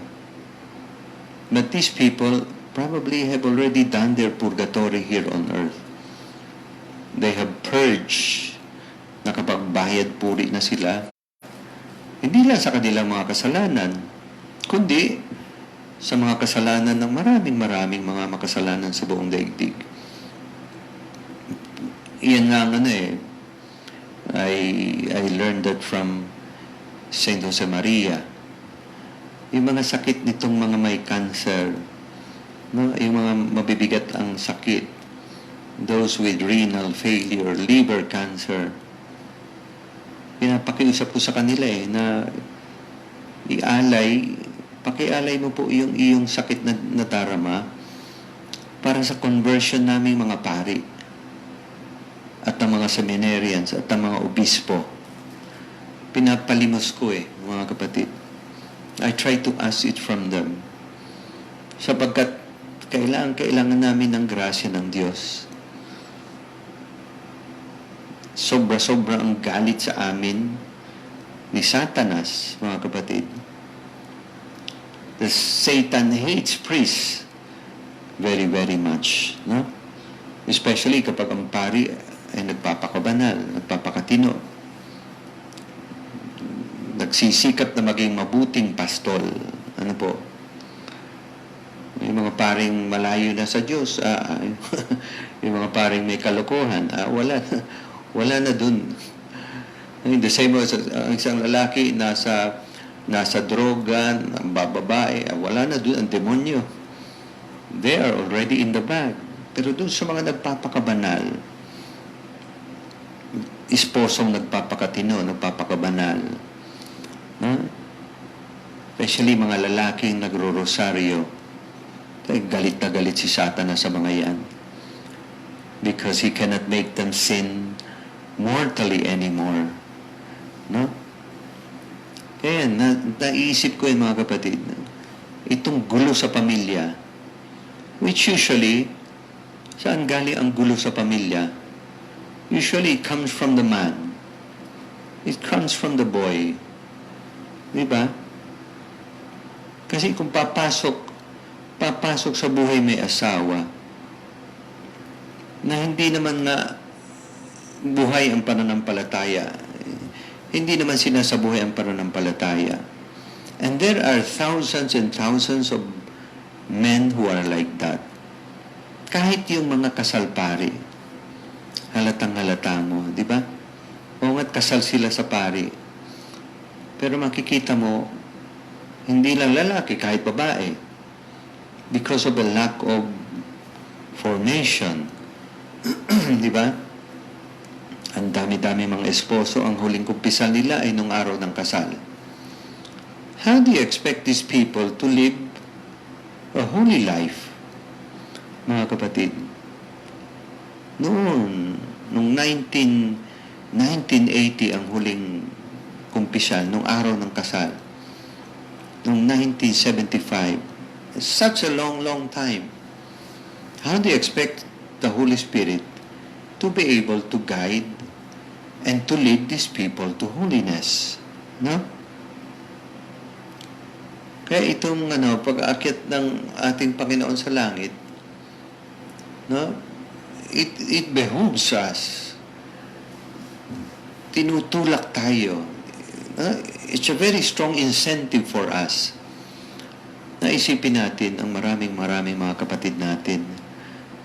But these people probably have already done their purgatory here on earth. They have purged, nakapagbayad puri na sila. Hindi lang sa kanilang mga kasalanan, kundi sa mga kasalanan ng maraming mga makasalanan sa buong daigdig. Iyan nga ang I learned that from Saint Jose Maria. Yung mga sakit nitong mga may cancer, no? Yung mga mabibigat ang sakit, those with renal failure, liver cancer, pinapakiusap ko sa kanila na pakialay mo po yung iyong sakit na nadarama para sa conversion naming mga pari at ang mga seminarians at ang mga obispo. Pinapalimos ko mga kapatid. I try to ask it from them. Sapagkat kailangan namin ng grasya ng Diyos. Sobra-sobra ang galit sa amin ni Satanas, mga kapatid. The Satan hates priests very, very much. No? Especially kapag ang pari ay nagpapakabanal, nagpapakatino. Nagsisikap na maging mabuting pastol. Ano po? Yung mga paring malayo na sa Diyos, yung mga paring may kalokohan, wala na dun. The same as ang isang lalaki nasa droga, bababae, wala na dun ang demonyo. They are already in the bag. Pero dun sa mga nagpapakabanal, esposong nagpapakatino, nagpapakabanal, especially mga lalaking nagro-rosaryo, galit na galit si Satanas sa mga yan. Because he cannot make them sin mortally anymore. No? Kaya naisip ko mga kapatid, itong gulo sa pamilya, which usually, saan galing ang gulo sa pamilya? Usually it comes from the man. It comes from the boy. Diba? Kasi kung papasok sa buhay may asawa, na hindi naman na buhay ang pananampalataya. Hindi naman sinasabuhay ang pananampalataya. And there are thousands and thousands of men who are like that. Kahit yung mga kasal pari, halatang-halata mo, di ba? O nga't kasal sila sa pari. Pero makikita mo, hindi lang lalaki, kahit babae. Because of a lack of formation. Di ba? Ang dami-dami mga esposo, ang huling kumpisal nila ay nung araw ng kasal. How do you expect these people to live a holy life? Mga kapatid, nung 1980 ang huling kumpisal, nung araw ng kasal. Nung 1975. Such a long, long time. How do you expect the Holy Spirit to be able to guide and to lead these people to holiness? No? Kaya itong pag-aakyat ng ating Panginoon sa langit, no? It behooves us. Tinutulak tayo. It's a very strong incentive for us. Naisipin natin ang maraming mga kapatid natin.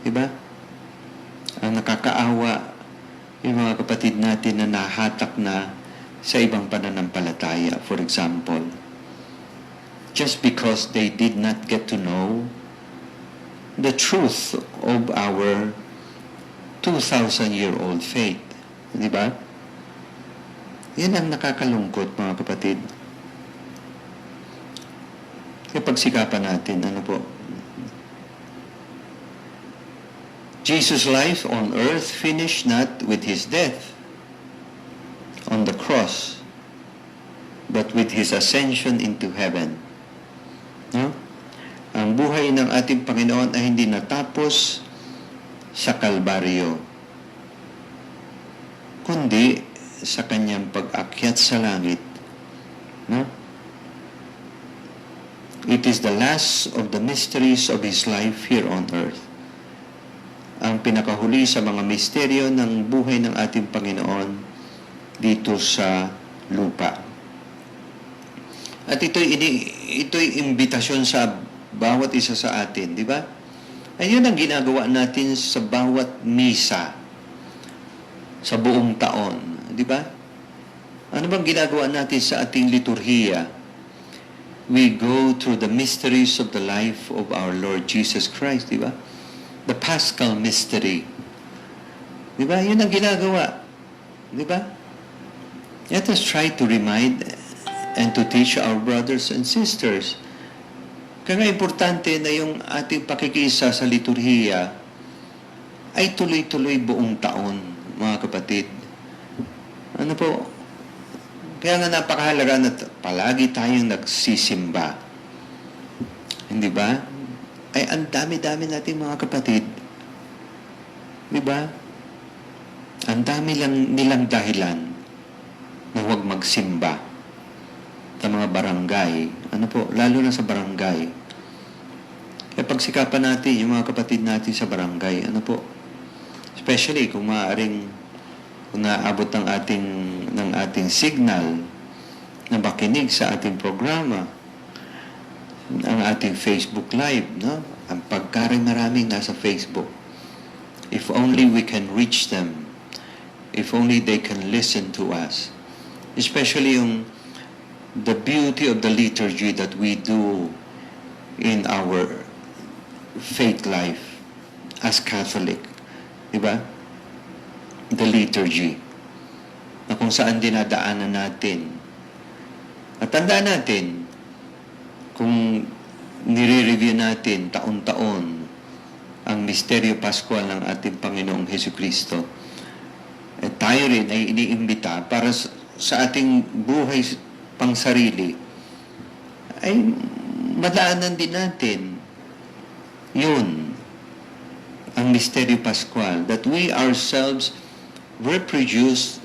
Diba? Ang nakakaawa yung mga kapatid natin na nahatak na sa ibang pananampalataya, for example. Just because they did not get to know the truth of our 2,000-year-old faith. Diba? Yan ang nakakalungkot, mga kapatid. Kaya pagsikapan natin, Jesus' life on earth finished not with His death on the cross, but with His ascension into heaven. No? Ang buhay ng ating Panginoon ay hindi natapos sa Kalbaryo, kundi sa kanyang pag-akyat sa langit. No? It is the last of the mysteries of His life here on earth. Ang pinakahuli sa mga misteryo ng buhay ng ating Panginoon dito sa lupa. At ito'y imbitasyon sa bawat isa sa atin, di ba? Ayun ang ginagawa natin sa bawat misa sa buong taon, di ba? Ano bang ginagawa natin sa ating liturhiya? We go through the mysteries of the life of our Lord Jesus Christ, di ba? The Paschal mystery. Di ba? Yun ang ginagawa. Di ba? Let us try to remind and to teach our brothers and sisters. Kaya importante na yung ating pakikisa sa liturhiya ay tuloy-tuloy buong taon, mga kapatid. Ano po? Kaya nga napakahalaga na palagi tayong nagsisimba. Hindi ba? Ay, ang dami-dami nating mga kapatid. Di ba? Ang dami lang nilang dahilan na huwag magsimba sa mga barangay. Ano po? Lalo na sa barangay. Kaya pagsikapan natin yung mga kapatid natin sa barangay. Ano po? Especially kung maaaring kung naabot ng ating signal na makinig sa ating programa, ang ating Facebook Live, no? Ang maraming nasa Facebook. If only we can reach them. If only they can listen to us. Especially the beauty of the liturgy that we do in our faith life as Catholic. Diba? The liturgy. Na kung saan dinadaanan natin. At tandaan natin, kung nire-review natin taon-taon ang misteryo Paschal ng ating Panginoong Hesukristo, tayo rin ay iniimbita para sa ating buhay pang sarili, ay madaanan din natin yun, ang misteryo Paschal, that we ourselves reproduce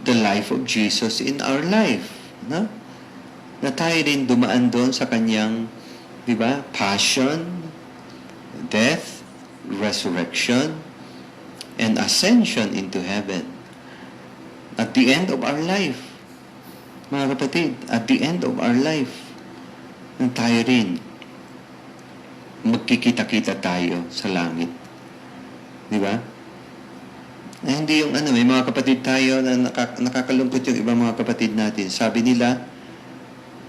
the life of Jesus in our life. No? Na tayo rin dumaan doon sa kanyang, di ba, passion, death, resurrection, and ascension into heaven. At the end of our life, mga kapatid, at the end of our life, na tayo rin magkikita-kita tayo sa langit. Di ba? Na hindi yung may mga kapatid tayo na nakakalungkot yung ibang mga kapatid natin. Sabi nila,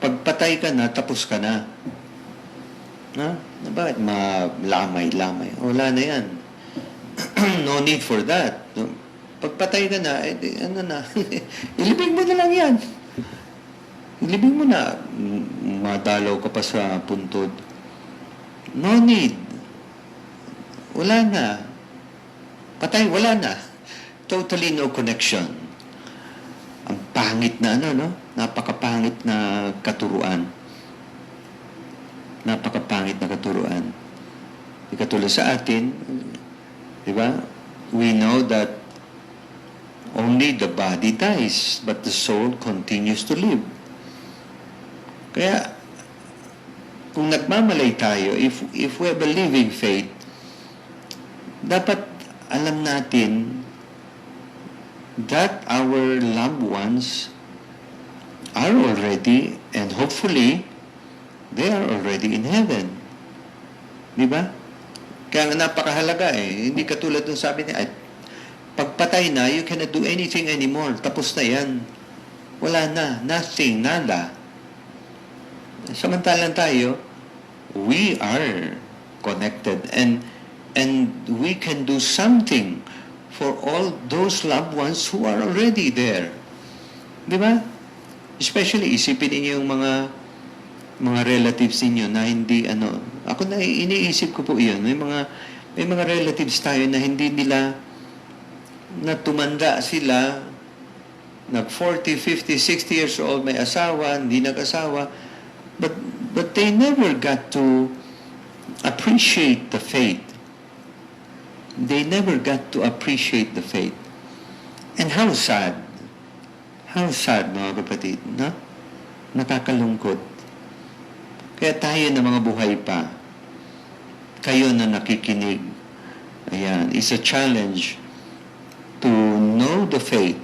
pagpatay ka na, tapos ka na. Na bakit? Lamay-lamay. Wala na yan. No need for that. Pagpatay ka na, ilibig mo na lang yan. Ilibig mo na. Madalaw ka pa sa puntod. No need. Wala na. Patay, wala na. Totally no connection. Ang pangit na napakapangit na katuruan. Napakapangit na katuruan. Katulad sa atin, di ba? We know that only the body dies, but the soul continues to live. Kaya, kung nagmamalay tayo, if we have a living faith, dapat alam natin that our loved ones are already, and hopefully, they are already in heaven. Di ba? Kaya napakahalaga Hindi katulad nung sabi niya, pagpatay na, you cannot do anything anymore. Tapos na yan. Wala na. Nothing. Nada. Samantalang tayo, we are connected and we can do something for all those loved ones who are already there. Di ba? Especially, isipin niyo yung mga relatives niyo na hindi ako na iniisip ko po iyon. May mga relatives tayo na hindi nila na tumanda sila, nag 40, 50, 60 years old, may asawa, hindi nag-asawa, but they never got to appreciate the faith. They never got to appreciate the faith. And how sad. How sad, mga kapatid, no? Nakakalungkot. Kaya tayo na mga buhay pa, kayo na nakikinig, ayan, is a challenge to know the faith,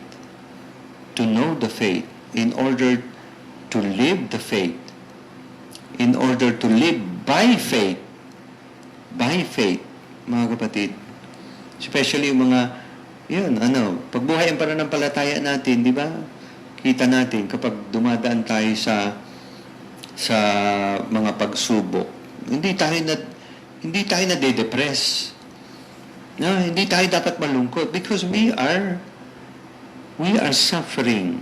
in order to live the faith, in order to live by faith, mga kapatid. Especially yung mga, pagbuhay ang pananampalataya natin, di ba? Kita natin kapag dumadaan tayo sa mga pagsubok, hindi tayo na de-depress. No, hindi tayo dapat malungkot because we we are suffering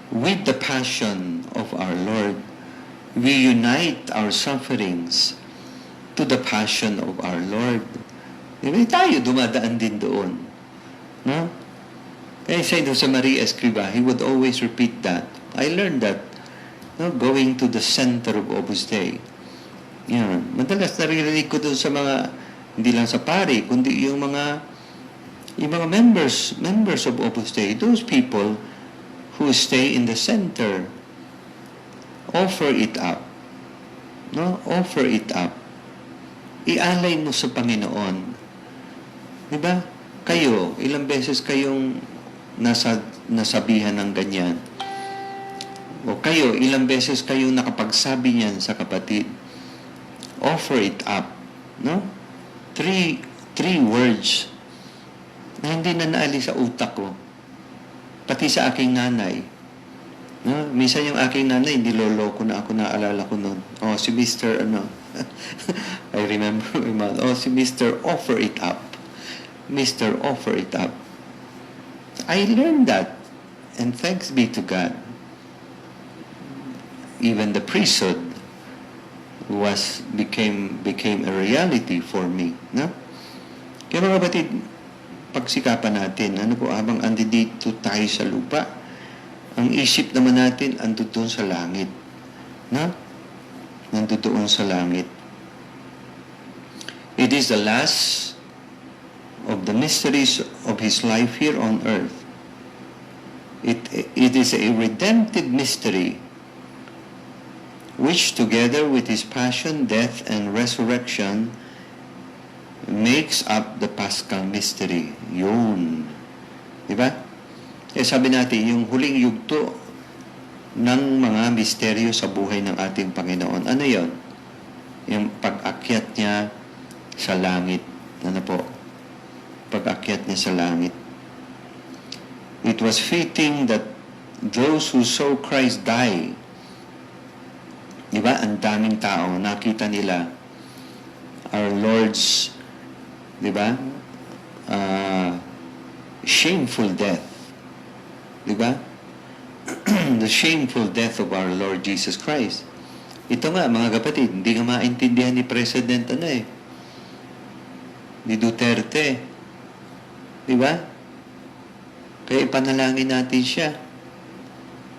with the passion of our Lord. We unite our sufferings to the passion of our Lord. Diba? Tayo dumadaan din doon. No? Kaya Saint Josemaria Escrivá, he would always repeat that. I learned that, no, going to the center of Opus Dei. Yan. Madalas naririnig ko doon sa mga, hindi lang sa pari, kundi yung mga members of Opus Dei, those people who stay in the center, offer it up. No? Offer it up. Ialay mo sa Panginoon. Diba? Kayo, ilang beses kayong nasabihan ng ganyan. O kayo, ilang beses kayong nakapagsabi niyan sa kapatid. Offer it up. No? Three words na hindi na naalis sa utak ko. Pati sa aking nanay. No? Minsan yung aking nanay, niloloko na ako, naalala ko noon. Oh, si Mr. I remember my mother. Oh, si Mr. Offer it up. Mr. Offer it up. I learned that. And thanks be to God. Even the priesthood became a reality for me. No? Kaya mga kapatid, pagsikapan natin, habang andito tayo sa lupa, ang isip naman natin ando doon sa langit. No? Nando doon sa langit. It is the last of the mysteries of His life here on earth. It is a redemptive mystery which together with His passion, death, and resurrection makes up the Paschal mystery. Yun. Diba? Sabi natin, yung huling yugto ng mga misteryo sa buhay ng ating Panginoon. Ano yon? Yung pag-akyat niya sa langit. Ano po? Pag-akyat niya sa langit. It was fitting that those who saw Christ die, diba? Ang daming tao, nakita nila our Lord's, diba? Shameful death. Diba? The shameful death of our Lord Jesus Christ. Ito nga, mga kapatid, hindi nga maintindihan ni President ni Duterte. Diba? Kaya ipanalangin natin siya.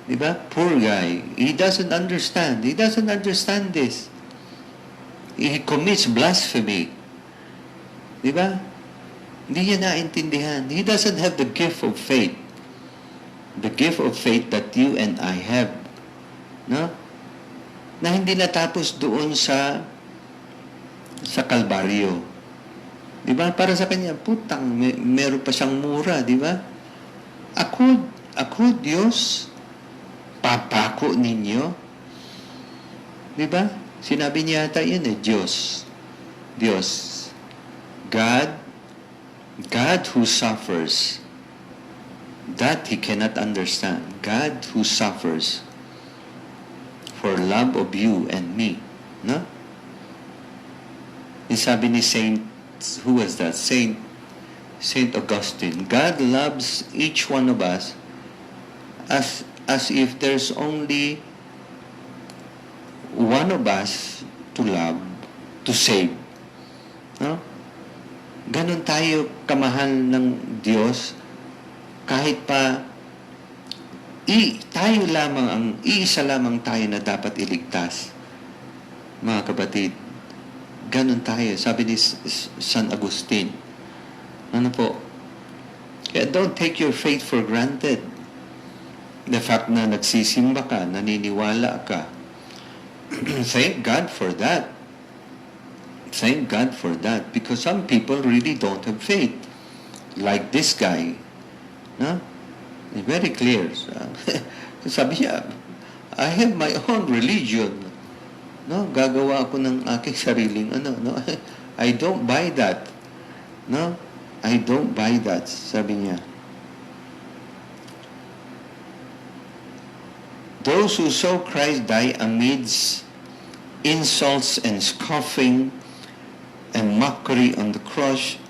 Diba? Poor guy. He doesn't understand. He doesn't understand this. He commits blasphemy. Diba? Hindi niya naintindihan. He doesn't have the gift of faith. The gift of faith that you and I have. No? Na hindi natapos doon sa Kalbaryo. Diba? Para sa kanya, putang, meron pa siyang mura, diba? Ako, Diyos, papako ninyo. Diba? Sinabi niya yata yun Diyos. God who suffers, that He cannot understand. God who suffers for love of you and me. No? Yung sabi ni who was that? Saint Augustine. God loves each one of us as if there's only one of us to love, to save. No? Ganon tayo kamahal ng Diyos kahit pa iisa lamang tayo na dapat iligtas. Mga kapatid, ganon tayo. Sabi ni San Agustin. Ano po? Kaya don't take your faith for granted. The fact na nagsisimba ka, naniniwala ka. Thank God for that. Thank God for that. Because some people really don't have faith. Like this guy. No? It's very clear. Sabi niya, I have my own religion. No? Gagawa ako ng aking sariling no? I don't buy that. No? I don't buy that. Sabi niya. Those who saw Christ die amidst insults and scoffing and mockery on the cross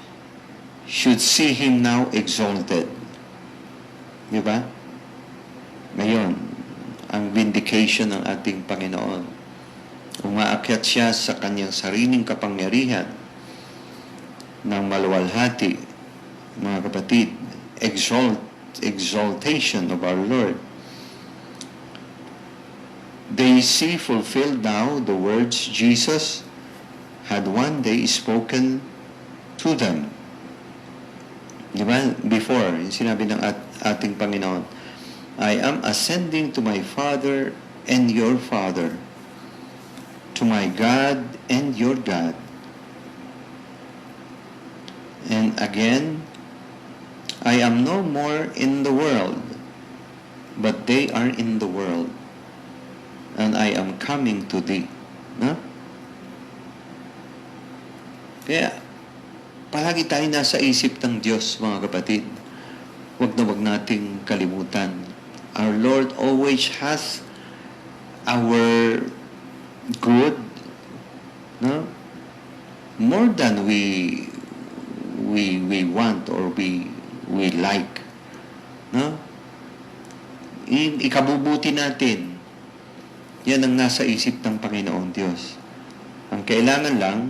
should see Him now exalted. Di ba? Ngayon, ang vindication ng ating Panginoon, umaakyat siya sa kanyang sariling kapangyarihan ng maluwalhati, mga kapatid, exaltation of our Lord. They see fulfilled now the words Jesus had one day spoken to them. Di ba? Before, sinabi ng ating Panginoon, I am ascending to my Father and your Father, to my God and your God. And again, I am no more in the world, but they are in the world, and I am coming to thee. No? Kaya, palagi tayo nasa isip ng Diyos, mga kapatid. Huwag na huwag nating kalimutan. Our Lord always has our good, no? More than we want or we like, no? Ikabubuti natin. Yan ang nasa isip ng Panginoon Diyos. Ang kailangan lang,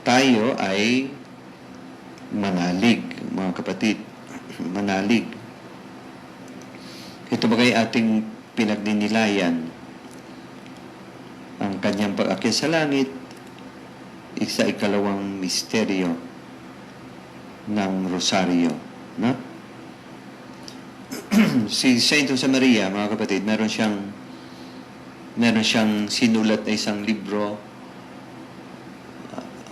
tayo ay manalig, mga kapatid. Manalig. Ito ba kay ating pinagninilayan? Ang kanyang pag-akyat sa langit, isa ikalawang misteryo ng Rosaryo. No? Si Saint Josemaria, mga kapatid, meron siyang sinulat na isang libro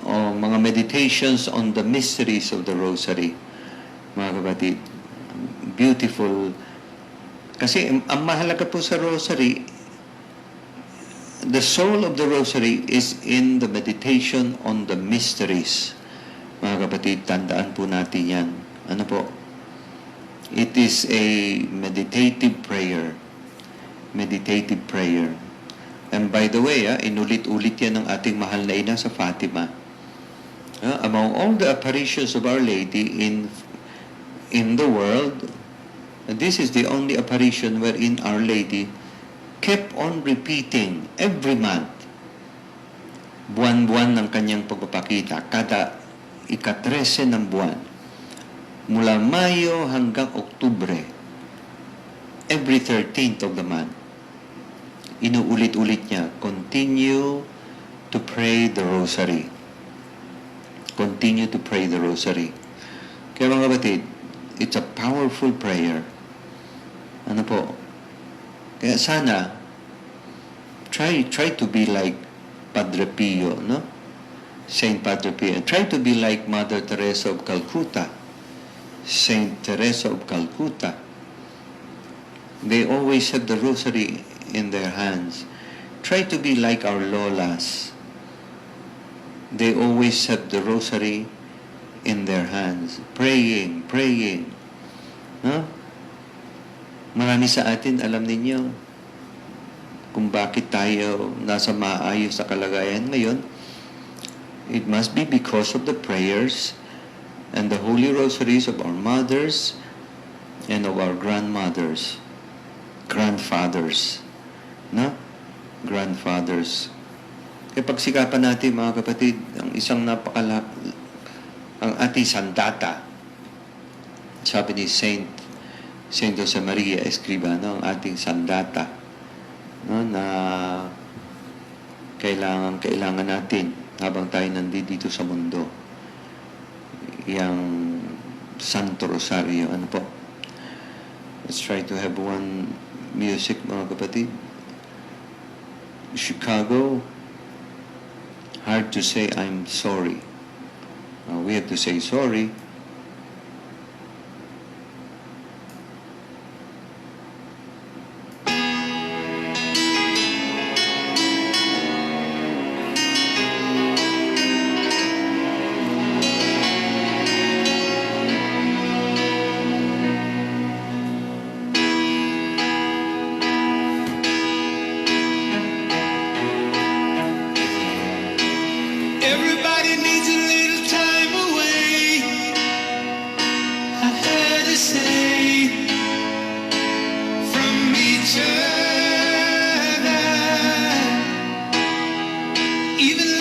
o mga meditations on the mysteries of the Rosary. Mga kapatid, beautiful. Kasi ang mahalaga po sa Rosary, the soul of the Rosary is in the meditation on the mysteries. Mga kapatid, tandaan po natin yan. Ano po? It is a meditative prayer. Meditative prayer. And by the way, inulit-ulit yan ng ating mahal na ina sa Fatima. Among all the apparitions of Our Lady in the world, this is the only apparition wherein Our Lady kept on repeating every month, buwan-buwan ng kanyang pagpapakita, kada ika-13 ng buwan, mula Mayo hanggang Oktubre, every 13th of the month, inuulit-ulit niya, continue to pray the Rosary. Continue to pray the Rosary. Kaya mga kapatid, it's a powerful prayer. Ano po? Kaya sana, try to be like Padre Pio, no? Saint Padre Pio. Try to be like Mother Teresa of Calcutta. Saint Teresa of Calcutta. They always have the Rosary in their hands. Try to be like our Lolas. They always have the Rosary in their hands. Praying. No? Marami sa atin, alam ninyo, kung bakit tayo nasa maayos sa kalagayan ngayon, it must be because of the prayers and the holy rosaries of our mothers and of our grandfathers. No? Grandfathers. Kaya pagsikapan natin, mga kapatid, ang isang ang ating sandata, sabi ni Saint Josemaria Escribano, ang ating sandata, no, na kailangan natin habang tayo nandito sa mundo, yung Santo Rosario. Ano po? Let's try to have one music, mga kapatid. Chicago, hard to say I'm sorry. We have to say sorry. Everybody needs a little time away. even